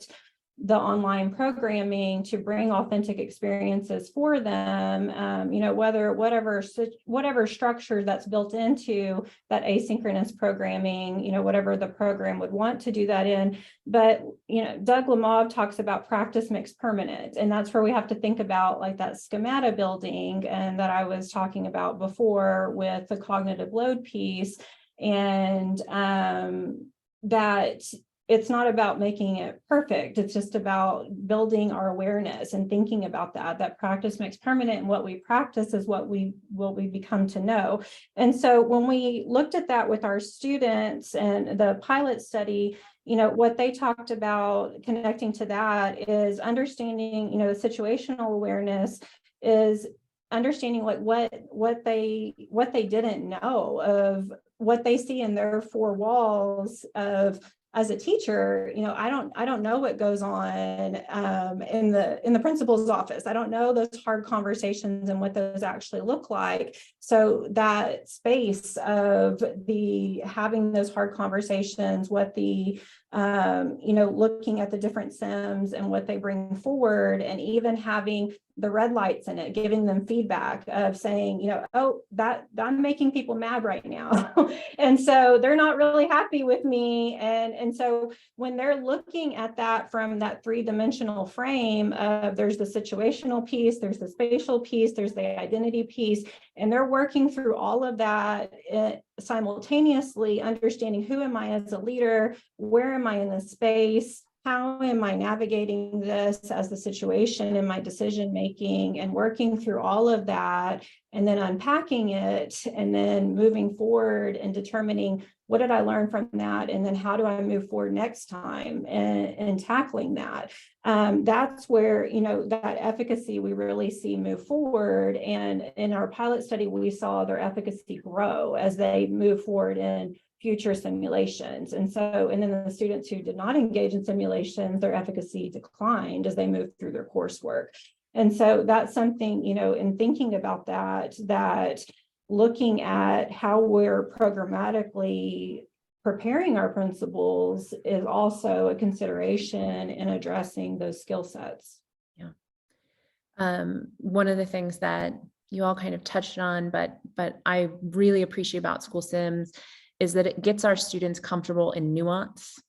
the online programming to bring authentic experiences for them, you know, whatever structure that's built into that asynchronous programming, you know, whatever the program would want to do that in. But, you know, Doug Lemov talks about practice makes permanent, and that's where we have to think about like that schemata building and that I was talking about before with the cognitive load piece, and that it's not about making it perfect. It's just about building our awareness and thinking about that practice makes permanent, and what we practice is what we become to know. And so when we looked at that with our students and the pilot study, you know, what they talked about connecting to that is understanding, you know, the situational awareness is understanding like what they didn't know of what they see in their four walls of. As a teacher, you know, I don't know what goes on in the principal's office. I don't know those hard conversations and what those actually look like. So that space of having those hard conversations, what you know, looking at the different SIMs and what they bring forward, and even having the red lights in it, giving them feedback of saying, you know, oh, that I'm making people mad right now. And so they're not really happy with me. And so when they're looking at that from that three-dimensional frame of there's the situational piece, there's the spatial piece, there's the identity piece, and they're working through all of that simultaneously, understanding who am I as a leader, where am I in the space, how am I navigating this as the situation in my decision making, and working through all of that, and then unpacking it, and then moving forward and determining what did I learn from that, and then how do I move forward next time and tackling that. That's where, you know, that efficacy we really see move forward. And in our pilot study, we saw their efficacy grow as they move forward in future simulations. And then the students who did not engage in simulations, their efficacy declined as they moved through their coursework. And so that's something, you know, in thinking about that looking at how we're programmatically preparing our principals is also a consideration in addressing those skill sets.
Yeah. One of the things that you all kind of touched on, but I really appreciate about school sims is that it gets our students comfortable in nuance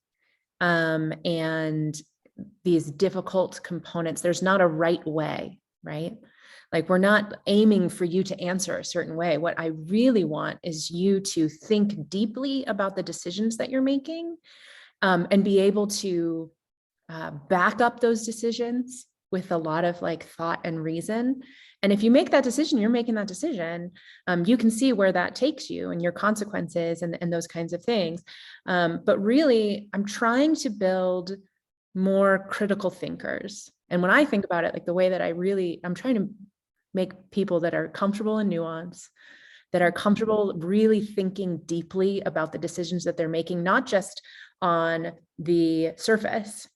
and these difficult components. There's not a right way, right? Like, we're not aiming for you to answer a certain way. What I really want is you to think deeply about the decisions that you're making and be able to back up those decisions with a lot of like thought and reason. And if you make that decision, you're making that decision, you can see where that takes you and your consequences and those kinds of things. But really, I'm trying to build more critical thinkers. And when I think about it, like the way that I'm trying to make people that are comfortable in nuance, that are comfortable really thinking deeply about the decisions that they're making, not just on the surface,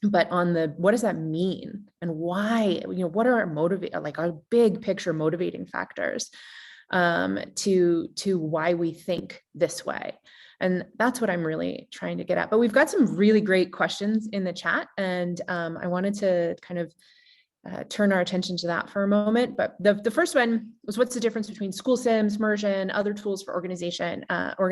but on what does that mean and why, you know, what are our big picture motivating factors to why we think this way. And that's what I'm really trying to get at. But we've got some really great questions in the chat, and I wanted to kind of turn our attention to that for a moment. But the first one was, what's the difference between school sims, immersion, other tools for organization that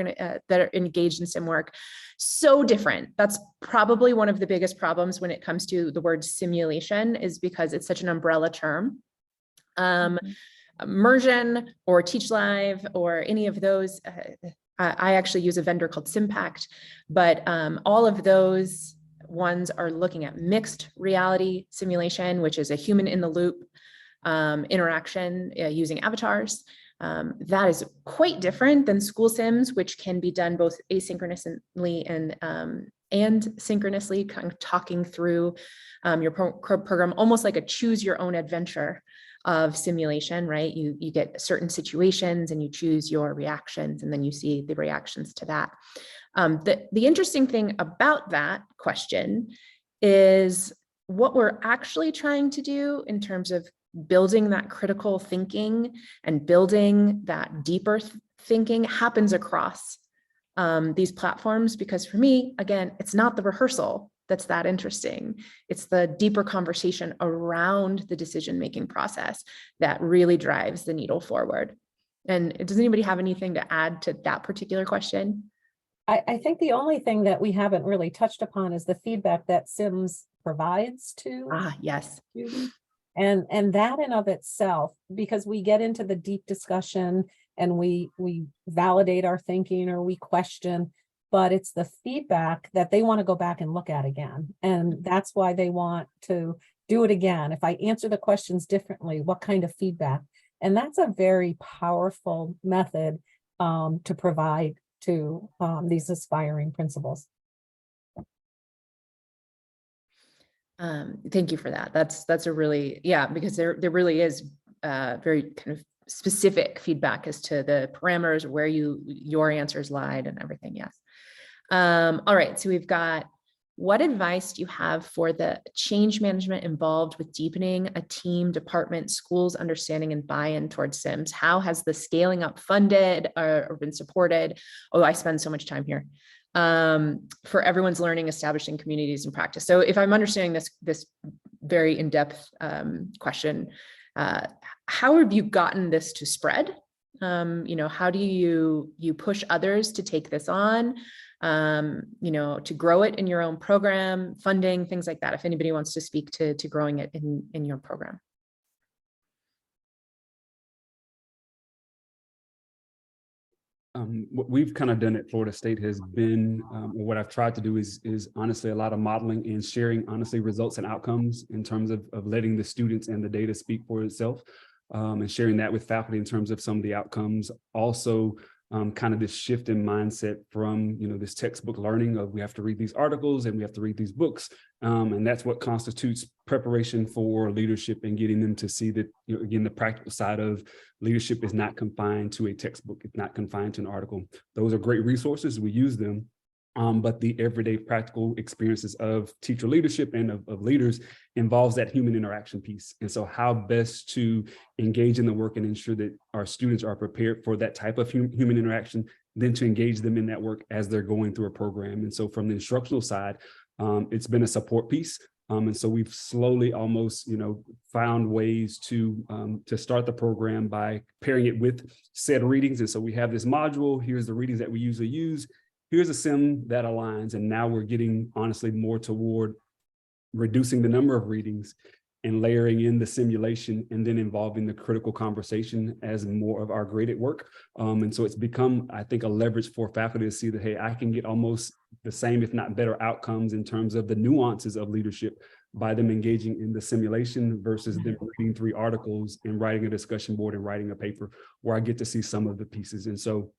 are engaged in sim work? So different. That's probably one of the biggest problems when it comes to the word simulation, is because it's such an umbrella term. Immersion or Teach Live or any of those. I actually use a vendor called Simpact, but all of those ones are looking at mixed reality simulation, which is a human in the loop interaction using avatars. That is quite different than school sims, which can be done both asynchronously and synchronously, kind of talking through your program, almost like a choose your own adventure of simulation, right? You get certain situations and you choose your reactions, and then you see the reactions to that. The interesting thing about that question is what we're actually trying to do in terms of building that critical thinking and building that deeper thinking happens across these platforms, because for me, again, it's not the rehearsal that's that interesting. It's the deeper conversation around the decision-making process that really drives the needle forward. And does anybody have anything to add to that particular question?
I think the only thing that we haven't really touched upon is the feedback that Sims provides to
Yes.
students. And that in of itself, because we get into the deep discussion and we validate our thinking or we question, but it's the feedback that they want to go back and look at again. And that's why they want to do it again. If I answer the questions differently, what kind of feedback? And that's a very powerful method to provide to these aspiring principals.
Thank you for that. That's a really, because there really is very kind of specific feedback as to the parameters where your answers lied and everything. Yes. All right. So we've got, what advice do you have for the change management involved with deepening a team, department, school's understanding and buy-in towards Sims? How has the scaling up funded or been supported? Oh, I spend so much time here. For everyone's learning, establishing communities and practice. So if I'm understanding this very in-depth question, how have you gotten this to spread? How do you push others to take this on? To grow it in your own program, funding, things like that. If anybody wants to speak to growing it in your program.
What we've kind of done at Florida State has been, what I've tried to do is honestly a lot of modeling and sharing honestly results and outcomes in terms of letting the students and the data speak for itself, and sharing that with faculty in terms of some of the outcomes. Also, kind of this shift in mindset from, this textbook learning of we have to read these articles and we have to read these books. And that's what constitutes preparation for leadership and getting them to see that, again, the practical side of leadership is not confined to a textbook. It's not confined to an article. Those are great resources. We use them. But the everyday practical experiences of teacher leadership and of leaders involves that human interaction piece. And so how best to engage in the work and ensure that our students are prepared for that type of human interaction, then to engage them in that work as they're going through a program. And so from the instructional side, it's been a support piece. And so we've slowly almost, found ways to start the program by pairing it with said readings. And so we have this module, here's the readings that we usually use. Here's a sim that aligns, and now we're getting honestly more toward reducing the number of readings and layering in the simulation and then involving the critical conversation as more of our graded work. And so it's become, I think, a leverage for faculty to see that, hey, I can get almost the same, if not better outcomes in terms of the nuances of leadership by them engaging in the simulation versus them reading 3 articles and writing a discussion board and writing a paper where I get to see some of the pieces. And so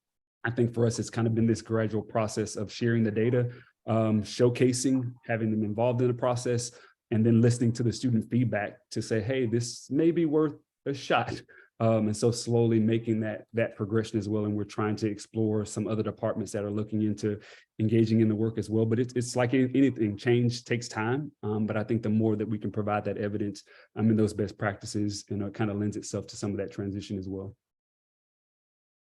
I think for us, it's kind of been this gradual process of sharing the data, showcasing, having them involved in the process, and then listening to the student feedback to say, hey, this may be worth a shot. And so slowly making that progression as well. And we're trying to explore some other departments that are looking into engaging in the work as well. But it's like anything, change takes time. But I think the more that we can provide that evidence in those best practices, it kind of lends itself to some of that transition as well.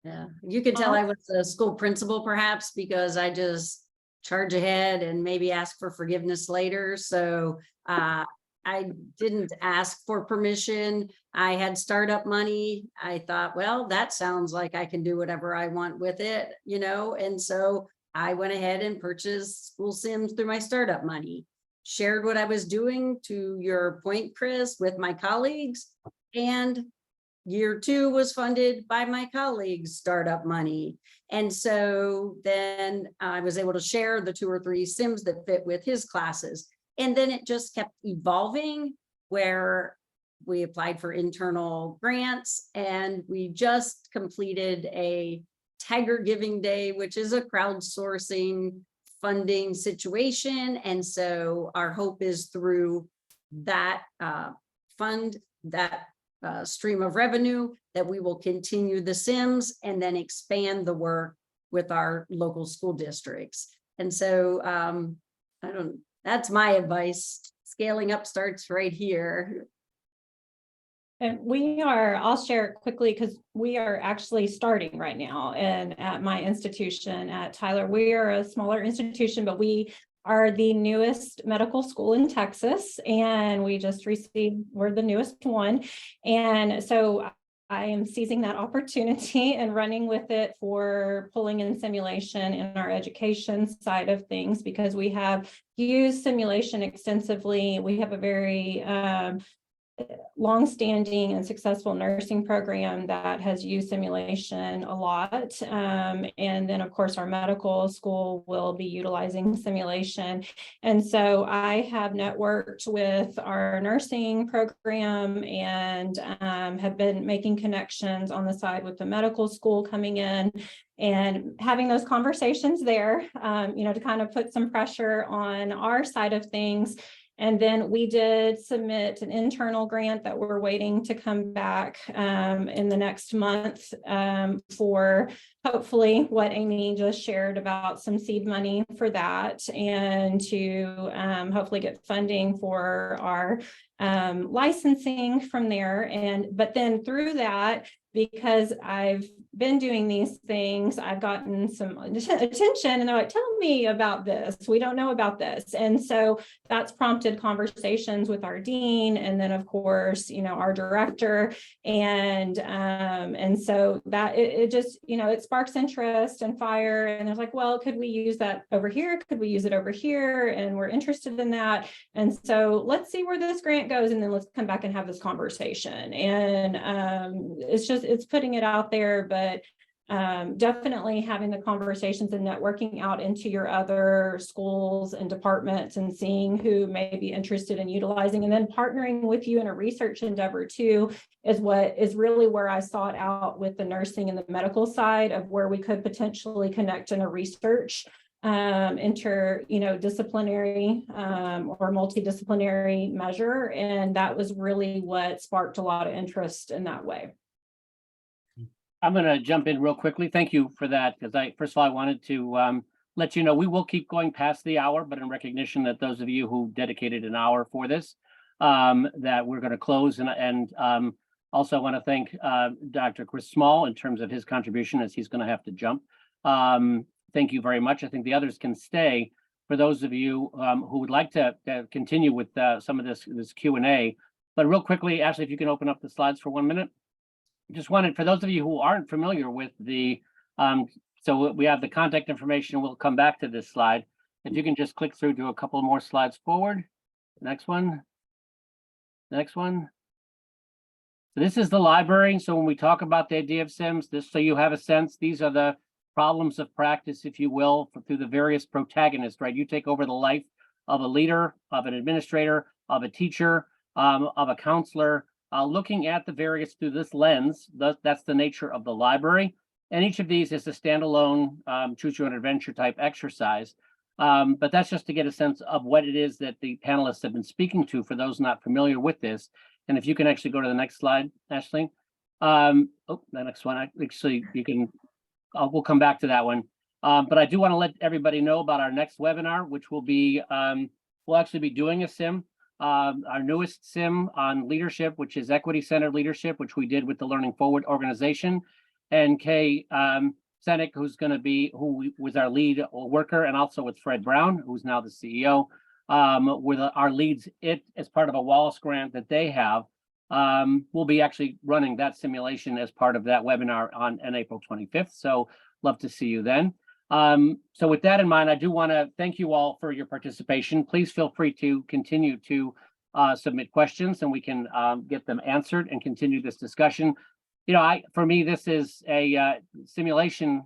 Yeah, you could tell I was a school principal perhaps because I just charge ahead and maybe ask for forgiveness later. So I didn't ask for permission. I had startup money. I thought, well, that sounds like I can do whatever I want with it, and so I went ahead and purchased school sims through my startup money, shared what I was doing, to your point, Chris, with my colleagues, and year 2 was funded by my colleagues' startup money. And so then I was able to share the 2 or 3 sims that fit with his classes. And then it just kept evolving, where we applied for internal grants, and we just completed a Tiger Giving Day, which is a crowdsourcing funding situation. And so our hope is through that fund, that stream of revenue, that we will continue the sims and then expand the work with our local school districts. And so that's my advice. Scaling up starts right here.
And I'll share it quickly because we are actually starting right now. And at my institution at Tyler, we are a smaller institution, but we are the newest medical school in Texas. And we're the newest one. And so I am seizing that opportunity and running with it for pulling in simulation in our education side of things, because we have used simulation extensively. We have a very longstanding and successful nursing program that has used simulation a lot. And then of course our medical school will be utilizing simulation. And so I have networked with our nursing program and have been making connections on the side with the medical school coming in and having those conversations there, to kind of put some pressure on our side of things. And then we did submit an internal grant that we're waiting to come back in the next month for hopefully what Amy just shared about some seed money for that, and to hopefully get funding for our licensing from there. But then through that, because I've been doing these things, I've gotten some attention, and they're like, tell me about this. We don't know about this. And so that's prompted conversations with our dean, and then of course, our director. And so that it just, it sparks interest and fire. And there's like, well, could we use that over here? Could we use it over here? And we're interested in that. And so let's see where this grant goes, and then let's come back and have this conversation. And it's putting it out there, but definitely having the conversations and networking out into your other schools and departments and seeing who may be interested in utilizing, and then partnering with you in a research endeavor too, is really where I sought out with the nursing and the medical side of where we could potentially connect in a research interdisciplinary or multidisciplinary measure. And that was really what sparked a lot of interest in that way.
I'm going to jump in real quickly. Thank you for that, because first of all, I wanted to let you know we will keep going past the hour, but in recognition that those of you who dedicated an hour for this, that we're going to close. And also I want to thank Dr. Chris Small in terms of his contribution, as he's going to have to jump. Thank you very much. I think the others can stay. For those of you who would like to continue with some of this Q&A, but real quickly, Ashley, if you can open up the slides for 1 minute. Just wanted, for those of you who aren't familiar with the, so we have the contact information. We'll come back to this slide. If you can just click through to a couple more slides forward. Next one. Next one. So this is the library. So when we talk about the idea of SIMS, so you have a sense, these are the problems of practice, if you will, through the various protagonists, right? You take over the life of a leader, of an administrator, of a teacher, of a counselor, looking at the various through this lens. That's the nature of the library. And each of these is a standalone choose your own adventure type exercise. But that's just to get a sense of what it is that the panelists have been speaking to for those not familiar with this. And if you can actually go to the next slide, Ashley. The next one, actually, you can, we'll come back to that one. But I do want to let everybody know about our next webinar, which will be, we'll actually be doing a sim. Our newest sim on leadership, which is equity-centered leadership, which we did with the Learning Forward organization. And Kay Senek, who was our lead worker, and also with Fred Brown, who's now the CEO, with our leads as part of a Wallace grant that they have. We'll be actually running that simulation as part of that webinar on April 25th. So love to see you then. So with that in mind, I do want to thank you all for your participation. Please feel free to continue to submit questions, and we can get them answered and continue this discussion. For me, this is a simulation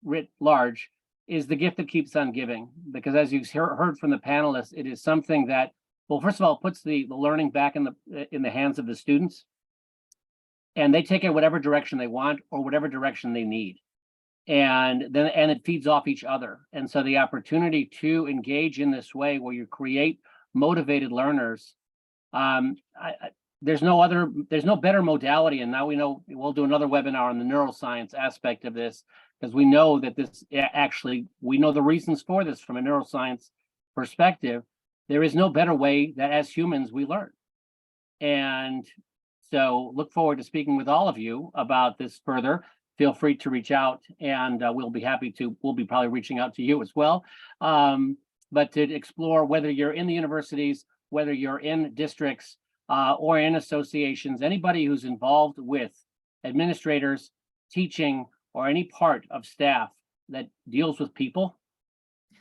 writ large is the gift that keeps on giving, because as you've heard from the panelists, it is something that, well, first of all, puts the learning back in the hands of the students, and they take it whatever direction they want or whatever direction they need. And it feeds off each other. And so the opportunity to engage in this way where you create motivated learners, there's no better modality. And now we know we'll do another webinar on the neuroscience aspect of this, because we know that this we know the reasons for this from a neuroscience perspective. There is no better way that as humans we learn. And so look forward to speaking with all of you about this further. Feel free to reach out, and we'll be probably reaching out to you as well. But to explore whether you're in the universities, whether you're in districts or in associations, anybody who's involved with administrators, teaching, or any part of staff that deals with people,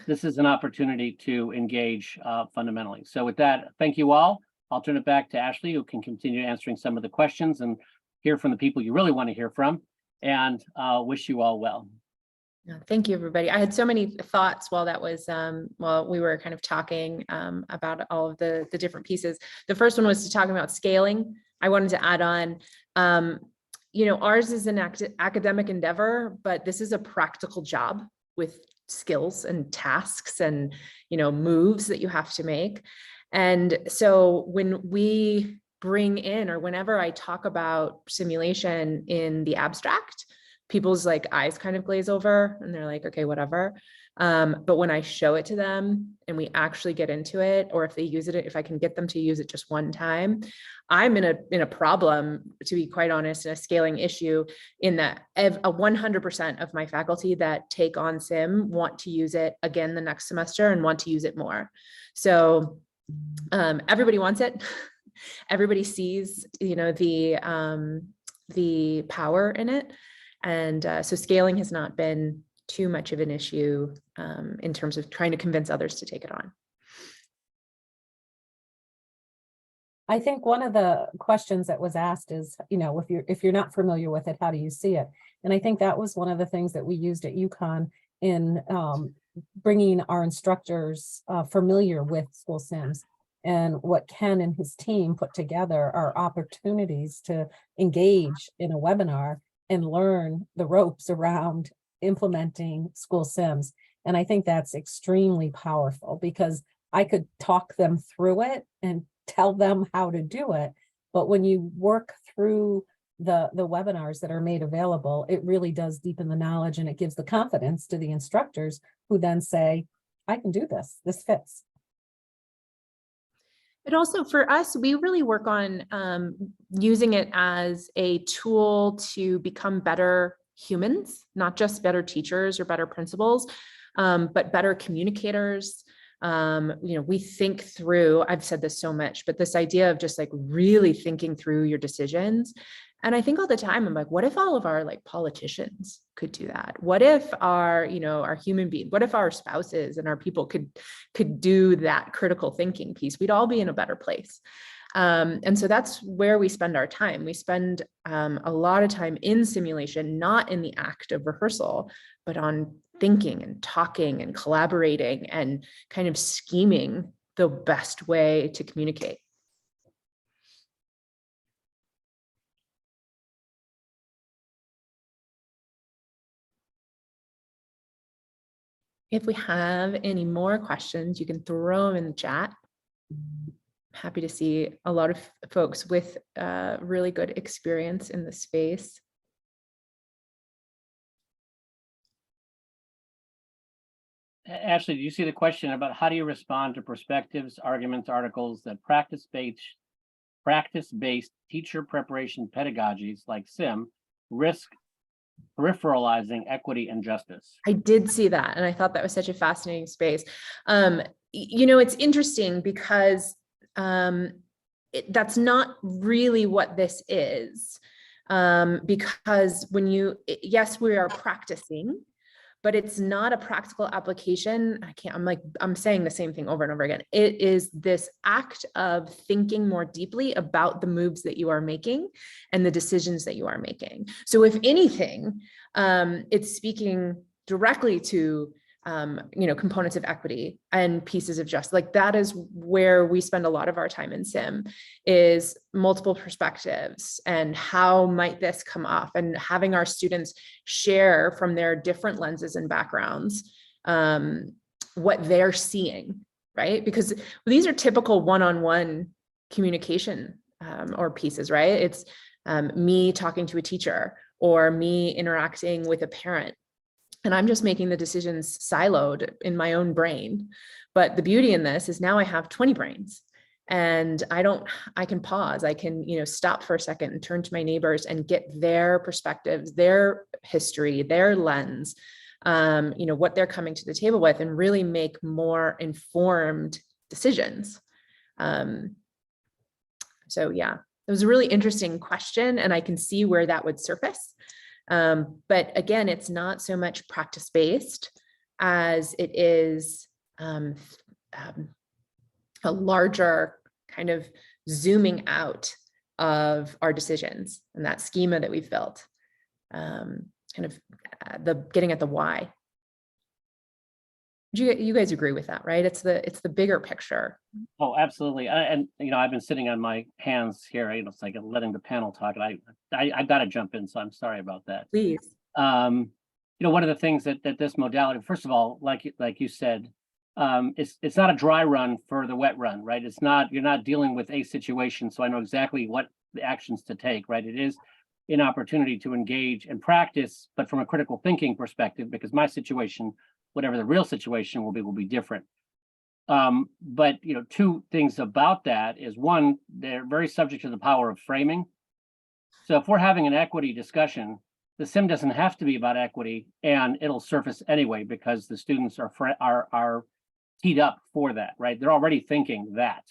this is an opportunity to engage fundamentally. So with that, thank you all. I'll turn it back to Ashley, who can continue answering some of the questions and hear from the people you really want to hear from, and wish you all well.
Thank you, everybody. I had so many thoughts while we were kind of talking about all of the different pieces. The first one was to talk about scaling. I wanted to add on, ours is an academic endeavor, but this is a practical job with skills and tasks and, moves that you have to make. And so when we bring in, or whenever I talk about simulation in the abstract, people's eyes kind of glaze over and they're like, okay, whatever. But when I show it to them and we actually get into it, or if they use it, if I can get them to use it just one time, I'm in a problem, to be quite honest, in a scaling issue, in that 100% of my faculty that take on sim want to use it again the next semester and want to use it more. So everybody wants it. Everybody sees, the power in it. And so scaling has not been too much of an issue in terms of trying to convince others to take it on.
I think one of the questions that was asked is, if you're not familiar with it, how do you see it? And I think that was one of the things that we used at UConn in bringing our instructors familiar with school sims. And what Ken and his team put together are opportunities to engage in a webinar and learn the ropes around implementing school sims. And I think that's extremely powerful, because I could talk them through it and tell them how to do it. But when you work through the webinars that are made available, it really does deepen the knowledge, and it gives the confidence to the instructors, who then say, I can do this, this fits.
But also for us, we really work on using it as a tool to become better humans, not just better teachers or better principals, but better communicators. We think through, I've said this so much, but this idea of just really thinking through your decisions. And I think all the time, I'm like, what if all of our politicians could do that? What if our human beings, what if our spouses and our people could do that critical thinking piece? We'd all be in a better place. And so that's where we spend our time. We spend a lot of time in simulation, not in the act of rehearsal, but on thinking and talking and collaborating and kind of scheming the best way to communicate. If we have any more questions, you can throw them in the chat. Happy to see a lot of folks with really good experience in the space.
Ashley, do you see the question about how do you respond to perspectives, arguments, articles that practice-based teacher preparation pedagogies like SIM risk peripheralizing equity and justice?
I did see that, and I thought that was such a fascinating space. It's interesting because that's not really what this is. Because yes, we are practicing, but it's not a practical application. I'm saying the same thing over and over again. It is this act of thinking more deeply about the moves that you are making and the decisions that you are making. So if anything, it's speaking directly to components of equity and pieces of justice. Like that is where we spend a lot of our time in sim, is multiple perspectives and how might this come off, and having our students share from their different lenses and backgrounds what they're seeing, right? Because these are typical one-on-one communication or pieces, right? It's me talking to a teacher or me interacting with a parent. And I'm just making the decisions siloed in my own brain. But the beauty in this is now I have 20 brains, and I can pause. I can, stop for a second and turn to my neighbors and get their perspectives, their history, their lens, what they're coming to the table with, and really make more informed decisions. So yeah, it was a really interesting question, and I can see where that would surface. But again, it's not so much practice-based as it is a larger kind of zooming out of our decisions and that schema that we've built, kind of getting at the why. You guys agree with that, right? It's the bigger picture.
Oh, absolutely. And I've been sitting on my hands here. It's like letting the panel talk, and I got to jump in, so I'm sorry about that.
Please.
One of the things that this modality, first of all, like you said, it's not a dry run for the wet run, right? You're not dealing with a situation, so I know exactly what the actions to take, right? It is an opportunity to engage and practice, but from a critical thinking perspective, because my situation, whatever the real situation will be different. But two things about that is, one, they're very subject to the power of framing. So if we're having an equity discussion, the sim doesn't have to be about equity, and it'll surface anyway because the students are teed up for that, right? They're already thinking that.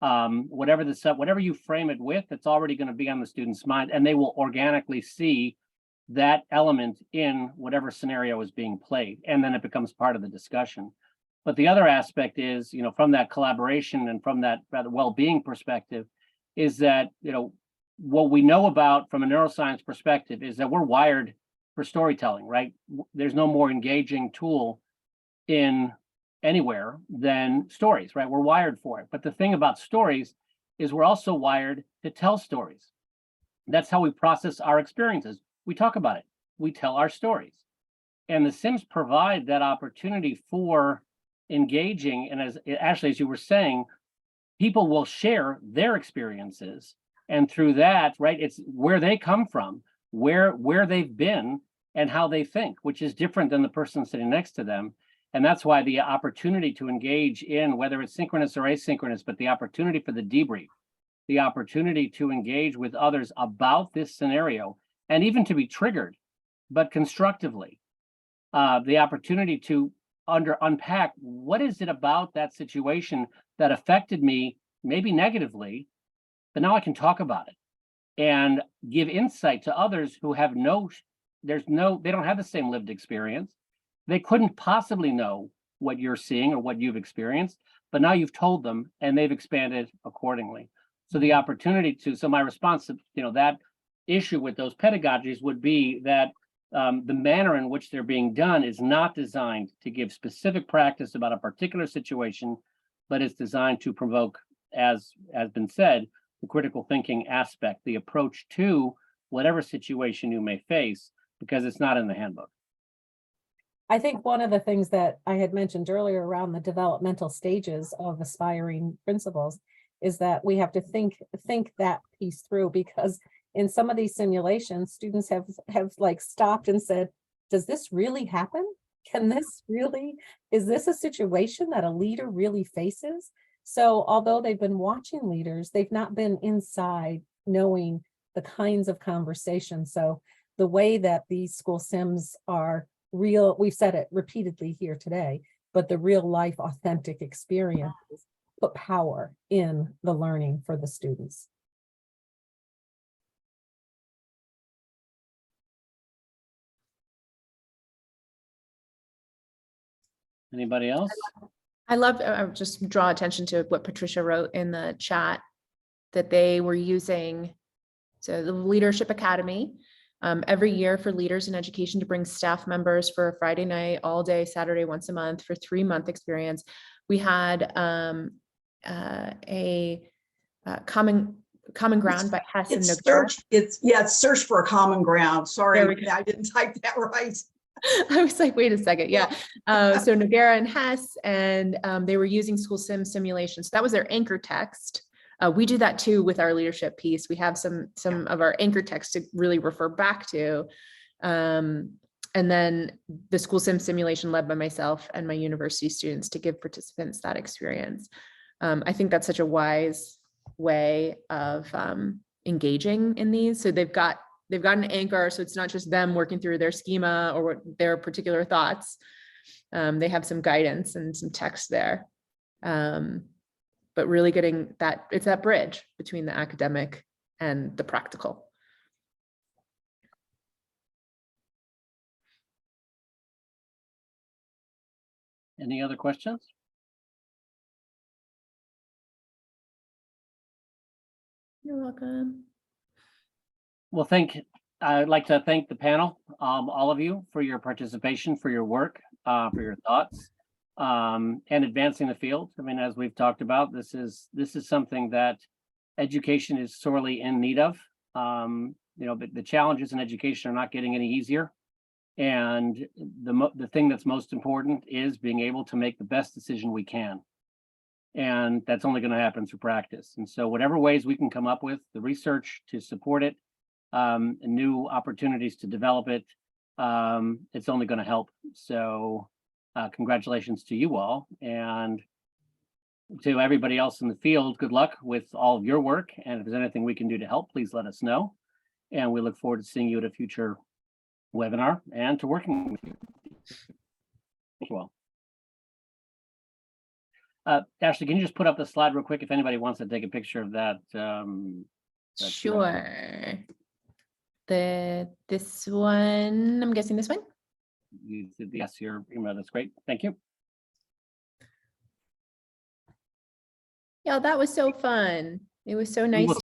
Whatever you frame it with, it's already going to be on the student's mind, and they will organically see that element in whatever scenario is being played, and then it becomes part of the discussion. But the other aspect is, from that collaboration and from that rather well-being perspective, is that, what we know about from a neuroscience perspective is that we're wired for storytelling, right? There's no more engaging tool in anywhere than stories, right? We're wired for it. But the thing about stories is we're also wired to tell stories. That's how we process our experiences. We talk about it. We tell our stories. And the Sims provide that opportunity for engaging. And as you were saying, people will share their experiences. And through that, right, it's where they come from, where they've been, and how they think, which is different than the person sitting next to them. And that's why the opportunity to engage in, whether it's synchronous or asynchronous, but the opportunity for the debrief, the opportunity to engage with others about this scenario, and even to be triggered, but constructively, the opportunity to unpack what is it about that situation that affected me, maybe negatively, but now I can talk about it and give insight to others who have they don't have the same lived experience. They couldn't possibly know what you're seeing or what you've experienced, but now you've told them and they've expanded accordingly. So the opportunity so my response to, that issue with those pedagogies would be that the manner in which they're being done is not designed to give specific practice about a particular situation, but it's designed to provoke, as has been said, the critical thinking aspect, the approach to whatever situation you may face, because it's not in the handbook.
I think one of the things that I had mentioned earlier around the developmental stages of aspiring principals is that we have to think that piece through, because in some of these simulations, students have like stopped and said, does this really happen? Is this a situation that a leader really faces? So although they've been watching leaders, they've not been inside knowing the kinds of conversations. So the way that these school sims are real, we've said it repeatedly here today, but the real life authentic experiences put power in the learning for the students.
Anybody else?
I love, just draw attention to what Patricia wrote in the chat, that they were using, so the Leadership Academy, every year for leaders in education to bring staff members for a Friday night, all day, Saturday, once a month for 3-month experience. We had a common ground by Hess and
It's
Noguera.
search, it's search for a common ground.
There
Sorry,
we go.
I didn't type that right.
I was like, wait a second. Yeah. So Noguera and Hess, and they were using school simulations. So that was their anchor text. We do that too with our leadership piece. We have some of our anchor text to really refer back to. And then the school simulation led by myself and my university students to give participants that experience. I think that's such a wise way of engaging in these. So they've got an anchor, so it's not just them working through their schema or their particular thoughts. They have some guidance and some text there. But really getting that, it's that bridge between the academic and the practical.
Any other questions?
You're welcome.
Well, I'd like to thank the panel, all of you, for your participation, for your work, for your thoughts, and advancing the field. I mean, as we've talked about, this is something that education is sorely in need of. But the challenges in education are not getting any easier. And the thing that's most important is being able to make the best decision we can. And that's only going to happen through practice. And so whatever ways we can come up with, the research to support it, and new opportunities to develop it, it's only going to help. So congratulations to you all, and to everybody else in the field, good luck with all of your work. And if there's anything we can do to help, please let us know. And we look forward to seeing you at a future webinar and to working with you as well. Ashley, can you just put up the slide real quick if anybody wants to take a picture of that?
Sure. This one, I'm guessing this one.
Yes, your email. That's great. Thank you.
Yeah, that was so fun. It was so
We
nice
will